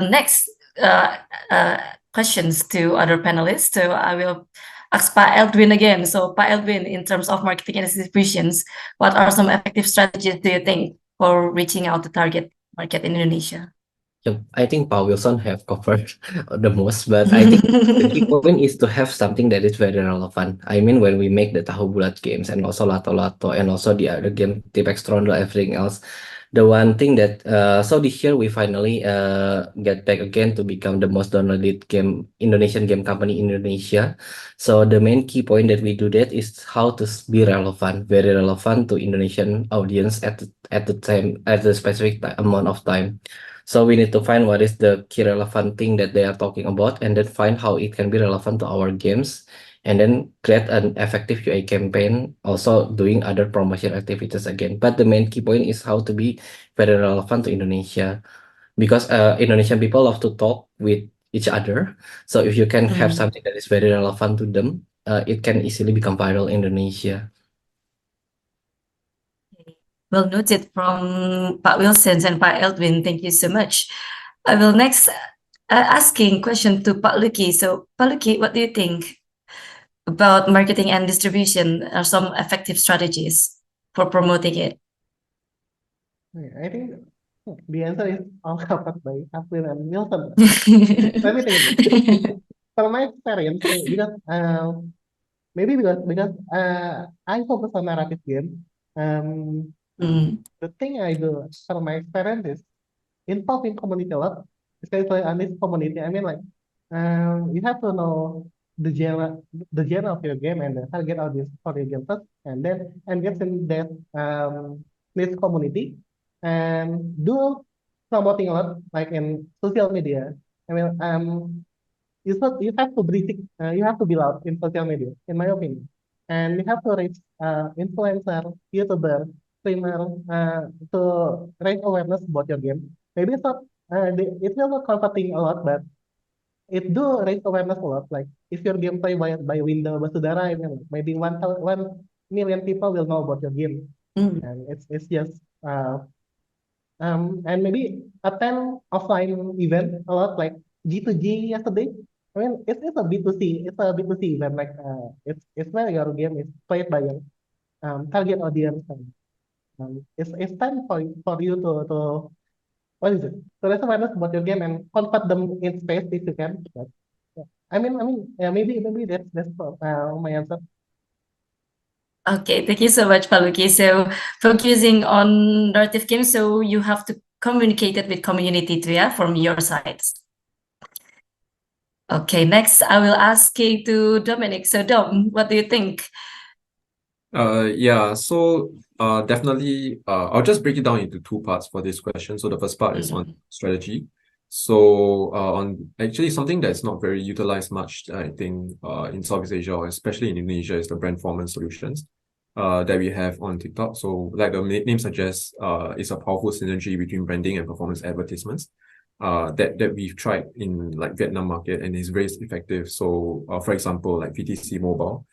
next questions to other panelists. So I will ask Pak Eldwin again. So Pak Eldwin, in terms of marketing and distributions, what are some effective strategies do you think for reaching out to target market in Indonesia? Yep, I think Pak Wilson have covered the most, but I think the key point is to have something that is very relevant. I mean, when we make the Tahu Bulat games and also Lato Lato and also the other game, Tipex Trondol, everything else, the one thing that so this year we finally get back again to become the most downloaded game Indonesian game company in Indonesia. So the main key point that we do that is how to be relevant, very relevant to Indonesian audience at the time at the specific amount of time. So we need to find what is the key relevant thing that they are talking about, and then find how it can be relevant to our games, and then create an effective UA campaign, also doing other promotion activities again. But the main key point is how to be very relevant to Indonesia, because Indonesian people love to talk with each other. So if you can have something that is very relevant to them, it can easily become viral in Indonesia. Well noted from Pak Wilson and Pak Eldwin. Thank you so much. I will next asking question to Pak Lucky. So Pak Lucky, what do you think about marketing and distribution? Are some effective strategies for promoting it? I think the answer is all covered by April and Wilson. Let me think a bit. From my experience, because maybe because I focus on narrative game. The thing I do from my experience is involving community a lot, especially on this community. I mean, like, you have to know the genre of your game and the target audience for your game first, and then engage in that niche community and do promoting a lot, like in social media. I mean, you have to be you have to be loud in social media, in my opinion, and you have to reach influencer, YouTuber, streamer to raise awareness about your game. Maybe it's not it's not comforting a lot, but it do raise awareness a lot. Like if your game play by Window Basudara, I mean, maybe 1 million people will know about your game, and it's just and maybe attend offline event a lot, like G2G yesterday. I mean, it's a B2C, it's a B2C event, like it's where your game is played by your target audience, and it's time for you to what is it? To raise awareness about your game and convert them in space if you can. But, yeah. Yeah, maybe that's my answer. Okay, thank you so much, Paluki. So focusing on narrative games, so you have to communicate it with community too, yeah, from your sides. Okay, next I will ask Kay to Dominic. So Dom, what do you think? Yeah, so definitely I'll just break it down into two parts for this question. So the first part is on strategy. So on actually something that's not very utilized much, I think, in Southeast Asia, or especially in Indonesia, is the brand performance solutions that we have on TikTok. So like the name suggests, it's a powerful synergy between branding and performance advertisements that we've tried in like Vietnam market, and is very effective. So for example, like VTC Mobile,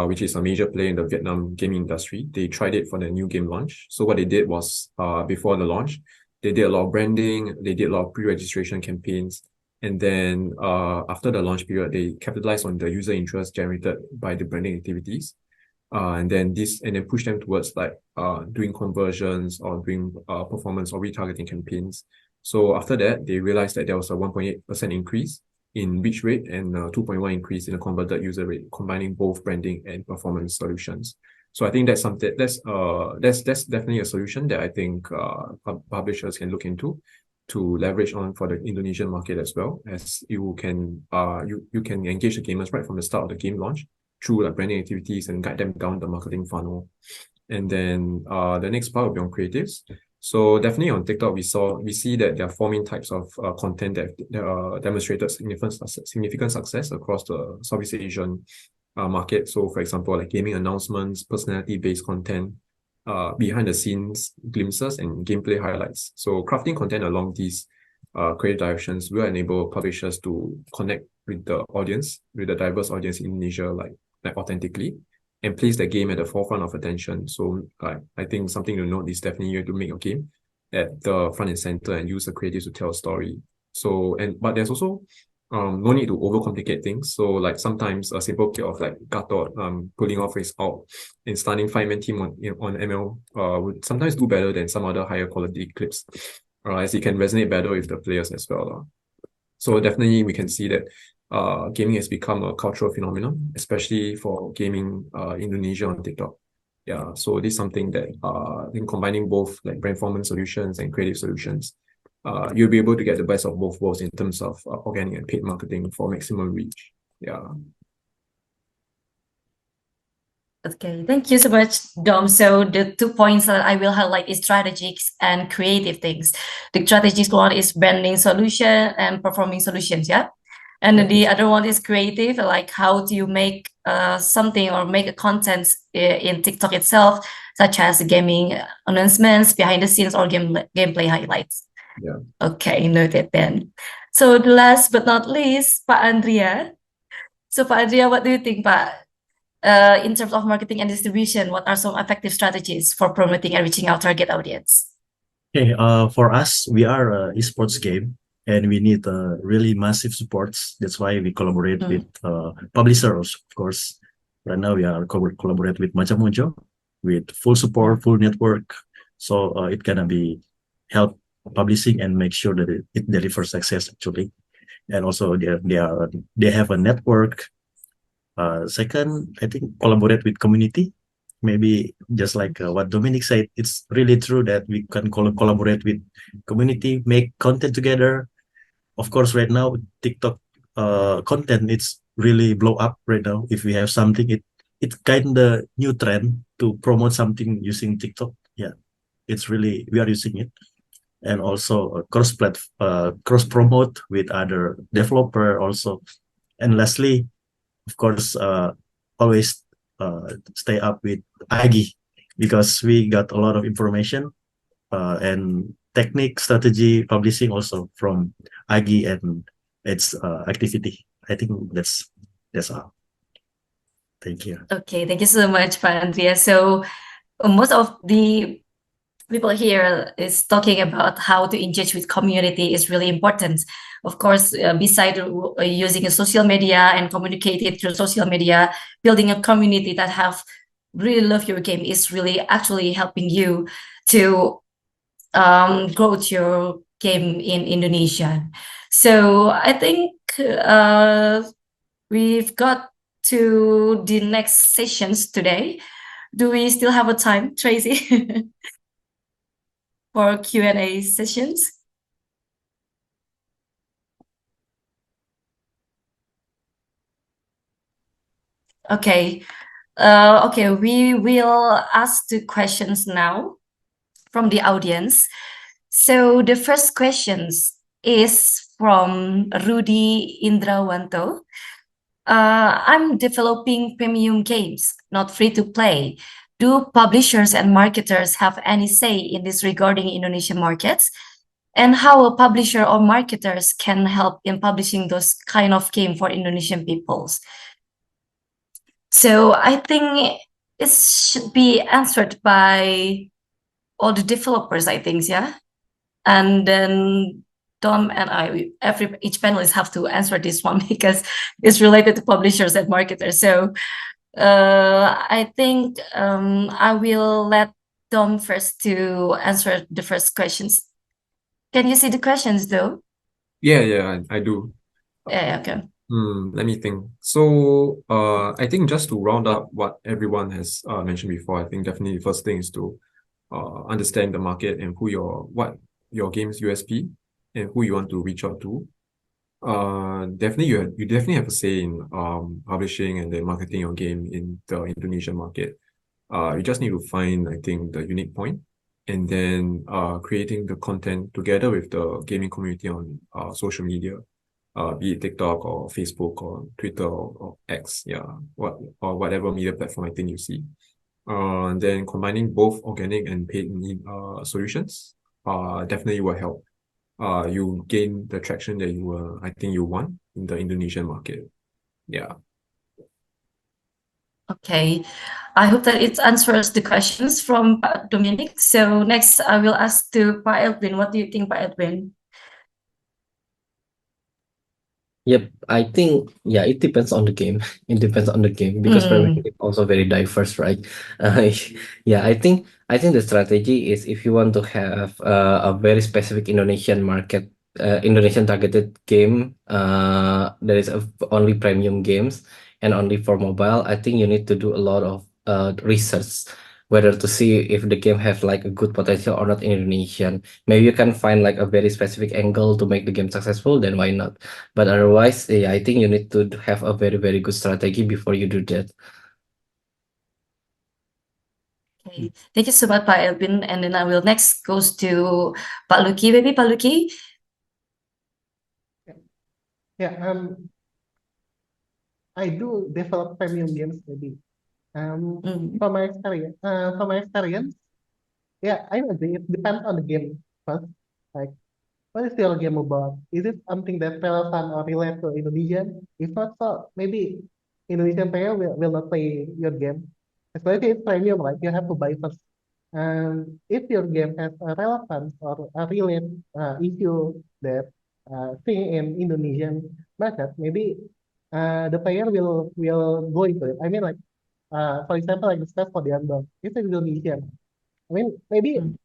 which is a major player in the Vietnam gaming industry, they tried it for the new game launch. So what they did was, before the launch, they did a lot of branding, they did a lot of pre-registration campaigns, and then after the launch period, they capitalized on the user interest generated by the branding activities, and then push them towards like doing conversions or doing performance or retargeting campaigns. So after that, they realized that there was a 1.8% increase in reach rate and 2.1 increase in the converted user rate, combining both branding and performance solutions. So I think that's something that's definitely a solution that I think publishers can look into to leverage on for the Indonesian market as well, as you can engage the gamers right from the start of the game launch through like branding activities and guide them down the marketing funnel. And then the next part will be on creatives. So definitely on TikTok, we see that there are 4 main types of content that demonstrated significant success across the Southeast Asian market. So for example, like gaming announcements, personality-based content, behind the scenes glimpses, and gameplay highlights. So crafting content along these creative directions will enable publishers to connect with the audience, with the diverse audience in Indonesia, like authentically, and place the game at the forefront of attention. So I think something to note is definitely you have to make your game at the front and center and use the creatives to tell a story. So, but there's also no need to overcomplicate things. So like sometimes a simple play of like Gatot pulling off his out and stunning 5-man team on ML would sometimes do better than some other higher quality clips, as it can resonate better with the players as well. So definitely we can see that gaming has become a cultural phenomenon, especially for gaming Indonesia on TikTok. Yeah, so this is something that in combining both like brand-formant solutions and creative solutions, you'll be able to get the best of both worlds in terms of organic and paid marketing for maximum reach. Yeah. Okay, thank you so much, Dom. So the 2 points that I will highlight is strategics and creative things. The strategics one is branding solution and performing solutions, yeah? And then the other one is creative, like how do you make something or make a content in TikTok itself, such as gaming announcements, behind the scenes, or gameplay highlights. Yeah. Okay, noted then. So the last but not least, Pak Andria. So Pak Andria, what do you think, Pak? In terms of marketing and distribution, what are some effective strategies for promoting and reaching our target audience? Okay, for us, we are a esports game and we need really massive supports. That's why we collaborate with publishers, of course. Right now, we are collaborate with Macha Mojo with full support, full network. So it can be help publishing and make sure that it delivers success actually. And also they have a network. Second, I think collaborate with community. Maybe just like what Dominic said, it's really true that we can collaborate with community, make content together. Of course, right now TikTok content it's really blow up right now. If we have something, it's kind of new trend to promote something using TikTok. Yeah, it's really we are using it, and also cross promote with other developer also. And lastly, of course, always stay up with IG because we got a lot of information and technique, strategy, publishing also from IG and its activity. I think that's all. Thank you. Okay, thank you so much, Pak Andrea. So most of the people here is talking about how to engage with community is really important. Of course, beside using a social media and communicating through social media, building a community that have really love your game is really actually helping you to grow your game in Indonesia. So I think we've got to the next sessions today. Do we still have a time, Tracy? For Q&A sessions? Okay. Okay, we will ask the questions now from the audience. So the first questions is from Rudy Indrawanto. I'm developing premium games, not free to play. Do publishers and marketers have any say in this regarding Indonesian markets? And how a publisher or marketers can help in publishing those kind of game for Indonesian peoples? So I think it should be answered by all the developers, I think, yeah. And then Dom and I, each panelist have to answer this one because it's related to publishers and marketers. So I think I will let Dom first to answer the first questions. Can you see the questions though? Yeah, I do. Yeah, okay. Let me think. So I think just to round up what everyone has mentioned before, I think definitely the first thing is to understand the market and what your game's USP and who you want to reach out to. Definitely you definitely have a say in publishing and then marketing your game in the Indonesian market. You just need to find, I think, the unique point and then creating the content together with the gaming community on social media, be it TikTok or Facebook or Twitter or X, or whatever media platform I think you see. And then combining both organic and paid solutions definitely will help you gain the traction that I think you want in the Indonesian market. Yeah. Okay, I hope that it answers the questions from Pak Dominic. So next, I will ask to Pak Eldwin. What do you think, Pak Eldwin? Yep, I think yeah, it depends on the game. It depends on the game because premium Mm, is also very diverse, right? Yeah, I think the strategy is if you want to have a very specific Indonesian market, Indonesian targeted game, that is only premium games and only for mobile. I think you need to do a lot of research whether to see if the game have like a good potential or not in Indonesian. Maybe you can find like a very specific angle to make the game successful, then why not? But otherwise, yeah, I think you need to have a very, very good strategy before you do that. okay, thank you so much, Pak Eldwin. And then I will next goes to Pak Lucky. Maybe Pak Lucky. Yeah, I do develop premium games maybe. Mm, From my experience, yeah, I agree. It depends on the game first. Like, what is your game about? Is it something that relevant or relate to Indonesian? If not, so maybe Indonesian player will not play your game. Especially it's premium, right? You have to buy first. And if your game has a relevance or a relate issue that thing in Indonesian market, maybe the player will go into it. I mean, like for example, like the stuff for the Unbound, it's Indonesian. I mean, maybe mm,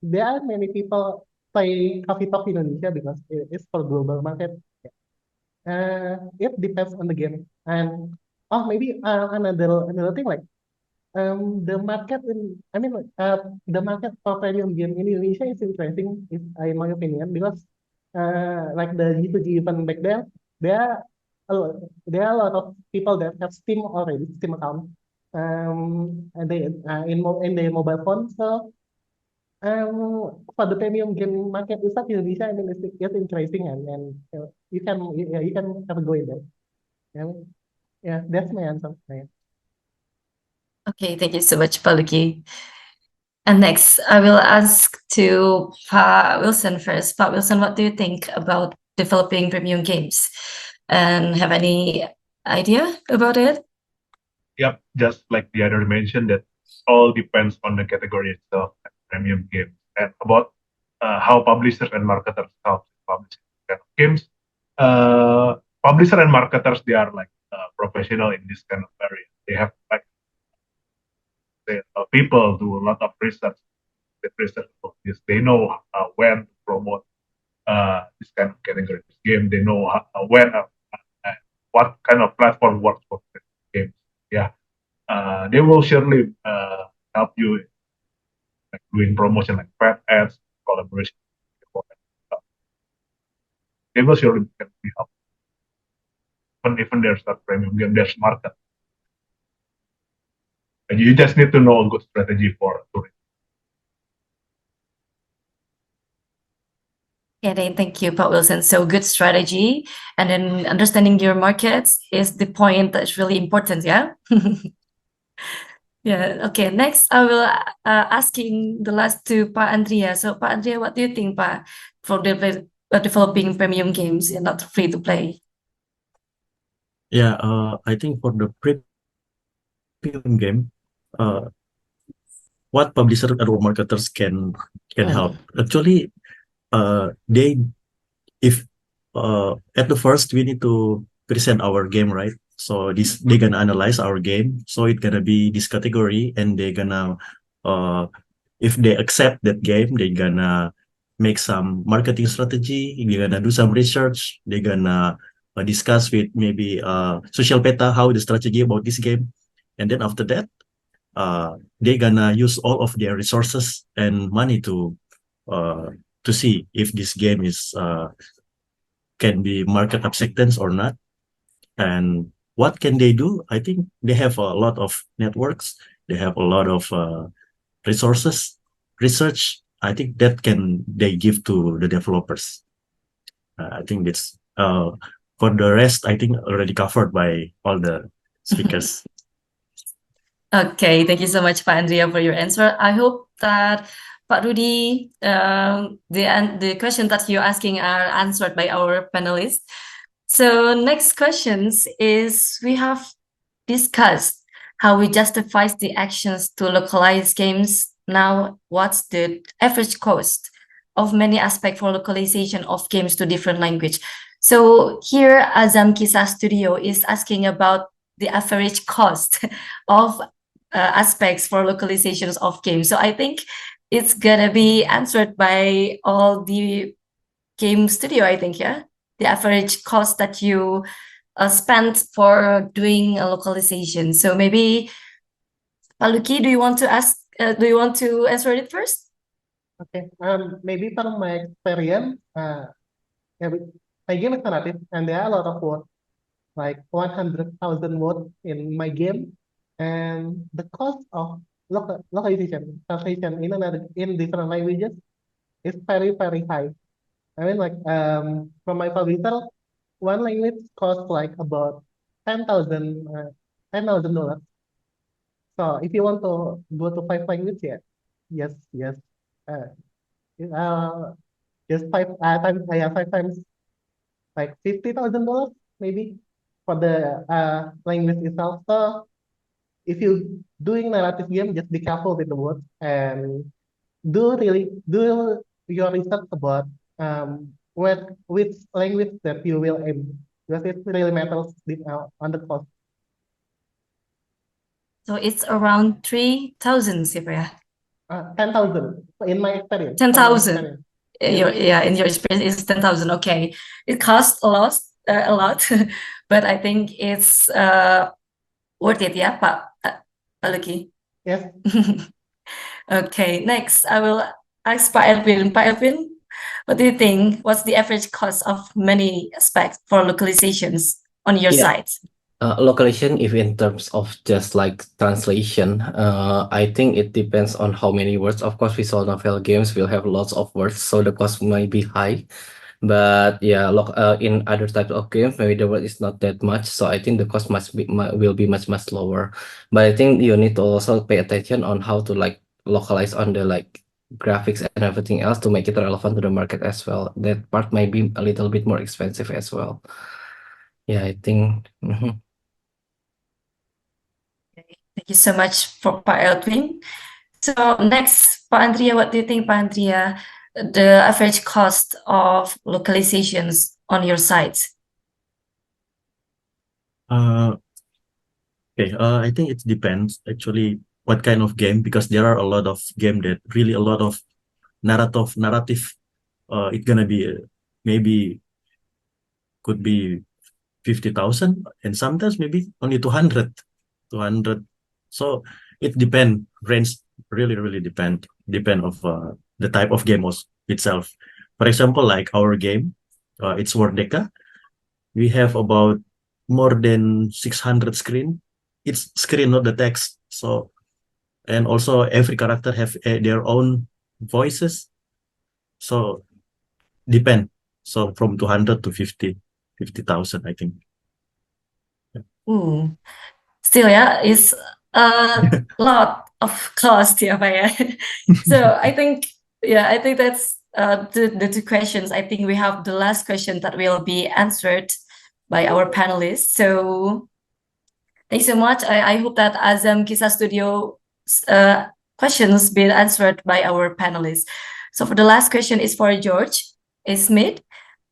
there are many people play Coffee Talk Indonesia because it's for global market. It depends on the game. And oh, maybe another thing like the market in I mean like the market for premium game in Indonesia is interesting, is in my opinion, because like the G2G event back there, there are there are a lot of people that have Steam already, Steam account, and they in their mobile phone. So for the premium game market inside Indonesia, I mean it's interesting, and you can have a go in there. Yeah, yeah, that's my answer. Yeah. okay, thank you so much, Pak Lucky. And next, I will ask to Pa Wilson first. Pa Wilson, what do you think about developing premium games? And have any idea about it? Yep, just like the other mentioned, that all depends on the category itself, like premium games, and about how publishers and marketers help publishing kind of games. Publisher and marketers, they are like professional in this kind of area. They have like people do a lot of research. Research about this. They know when to promote this kind of category game. They know when what kind of platform works for games. Yeah, they will surely help you like doing promotion like pet ads, collaboration. They will surely can be help. Even there's not premium game, there's market. And you just need to know a good strategy for touring. Yeah, then thank you, Pak Wilson. So good strategy. And then understanding your markets is the point that's really important, yeah? Yeah, okay. Next, I will asking the last to Pak Andria. So Pak Andria, what do you think, Pak, for developing premium games and not free to play? Yeah, I think for the premium game, what publisher or marketers can help. Actually, they if at the first we need to present our game, right? So this they gonna analyze our game, so it gonna be this category, and they gonna if they accept that game, they gonna make some marketing strategy, they gonna do some research, they gonna discuss with maybe SocialPeta how the strategy about this game, and then after that they gonna use all of their resources and money to see if this game is can be market acceptance or not. And what can they do? I think they have a lot of networks. They have a lot of resources, research. I think that can they give to the developers. I think it's for the rest. I think already covered by all the speakers. Okay, thank you so much, Pak Andrea, for your answer. I hope that Pak Rudy, the questions that you're asking are answered by our panelists. So next questions is we have discussed how we justify the actions to localize games. Now, what's the average cost of many aspects for localization of games to different language? So here, Azam Kisah Studio is asking about the average cost of aspects for localizations of games. So I think it's gonna be answered by all the game studio, I think, yeah? The average cost that you spent for doing a localization. So maybe, Paluki, do you want to answer it first? Okay. Maybe from my experience, yeah, my game is narrative, and there are a lot of words, like 100,000 words in my game, and the cost of localization, translation in different languages is very very high. I mean, like from my publisher, one language costs like about 10,000 $10,000. So if you want to go to five language, yeah, yes, uh, uh, just five times like $50,000 maybe for the language itself. So if you doing narrative game, just be careful with the words and do your research about which language that you will aim, because it really matters on the cost. So it's around 3,000, Sipaya. 10,000 in my experience. 10,000. Yes. In your experience, it's 10,000. Okay, it costs a lot, but I think it's worth it, yeah, Pak Lucky. Yes. Okay, next I will ask Pak Eldwin. Pak Eldwin, what do you think? What's the average cost of many aspects for localizations on your Yeah. site? Localization, if in terms of just like translation, I think it depends on how many words. Of course, visual novel games will have lots of words, so the cost might be high. But yeah, in other types of games, maybe the word is not that much, so I think the cost will be much lower. But I think you need to also pay attention on how to like localize on the like graphics and everything else to make it relevant to the market as well. That part might be a little bit more expensive as well. Yeah, I think. Thank you so much for Pak Eldwin. So next, Pak Andria, what do you think, Pak Andria, the average cost of localizations on your site? Okay, I think it depends actually what kind of game, because there are a lot of game that really a lot of narrative. It's gonna be maybe could be 50,000, and sometimes maybe only 200. So it range really depend of the type of game itself. For example, like our game, it's Wordeka. We have about more than 600 screen. It's screen, not the text. So, and also every character have their own voices. So depend. So from 200 to 50,000, I think. Ooh, still, yeah, it's a lot of cost, yeah, Pak, yeah. So I think that's the two questions. I think we have the last question that will be answered by our panelists. So thanks so much. I hope that Azam Kisah Studio questions been answered by our panelists. So for the last question is for George Smith.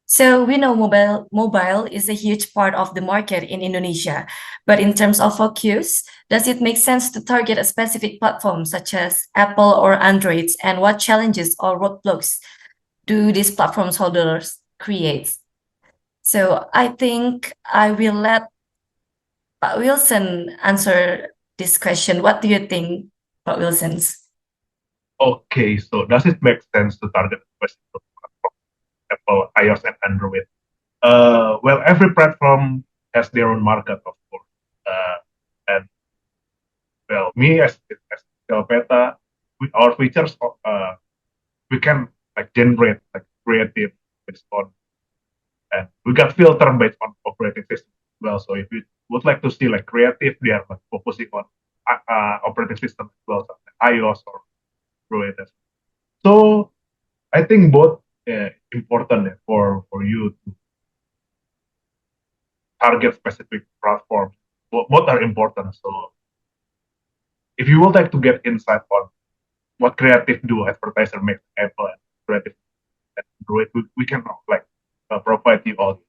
So we know mobile is a huge part of the market in Indonesia, but in terms of focus, does it make sense to target a specific platform such as Apple or Android? And what challenges or roadblocks do these platforms holders create? So I think I will let Pak Wilson answer this question. What do you think, Pak Wilson? Okay, so does it make sense to target specific platform, Apple, iOS, and Android? Well, every platform has their own market, of course. And well, me as SocialPeta, with our features, we can like generate like creative based on, and we got filter based on operating system as well. So if you would like to see like creative, we are like focusing on operating system as well, so iOS or Android. So I think both important for you to target specific platforms both are important. So if you would like to get insight on what creative do advertiser make Apple and creative Android, we can like provide you all.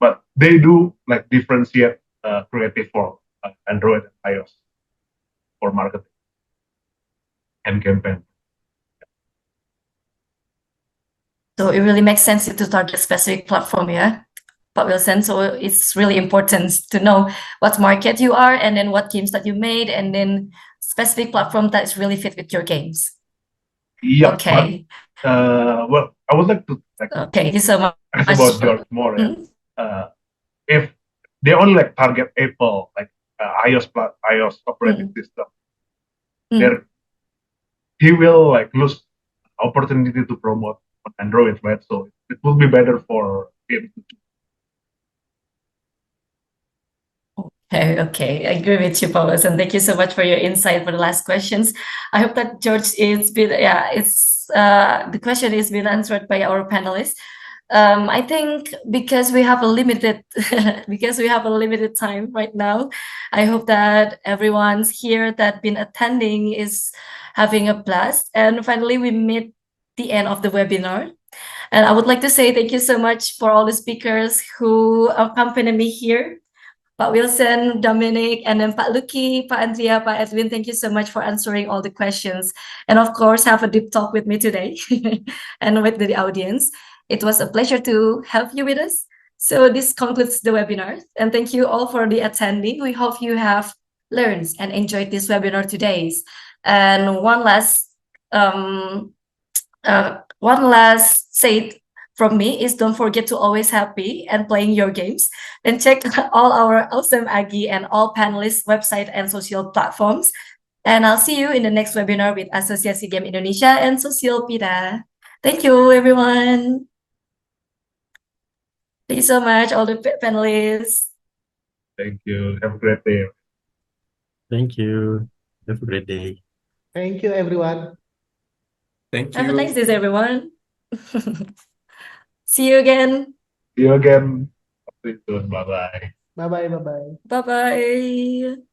But they do like differentiate creative for Android and iOS for marketing and campaign. So it really makes sense to target specific platform, yeah, Pak Wilson. So it's really important to know what market you are and then what games that you made and then specific platform that's really fit with your games. Yeah. Okay. But, well, I would like to like Thank you so much. ask about George more. If they only like target Apple, like iOS operating system, there he will like lose opportunity to promote on Android, right? So it will be better for him. Okay, I agree with you, Paulus, and thank you so much for your insight for the last questions. I hope that George is been the question is been answered by our panelists. I think because we have a limited time right now, I hope that everyone's here that been attending is having a blast. And finally, we meet the end of the webinar. And I would like to say thank you so much for all the speakers who accompany me here. Pak Wilson, Dominic, and then Pak Lucky, Pak Andria, Pak Eldwin, thank you so much for answering all the questions. And of course, have a deep talk with me today and with the audience. It was a pleasure to have you with us. So this concludes the webinar. And thank you all for the attending. We hope you have learned and enjoyed this webinar today. And one last say from me is don't forget to always happy and playing your games, and check all our awesome Agi and all panelists website and social platforms. And I'll see you in the next webinar with Asosiasi Game Indonesia and SocialPeta. Thank you, everyone. Thank you so much, all the panelists. Thank you. Have a great day. Thank you. Have a great day. Thank you, everyone. Thank Have a you. nice day, everyone. See you again. See you again. See you soon. Bye bye. Bye-bye, bye-bye. Bye-bye.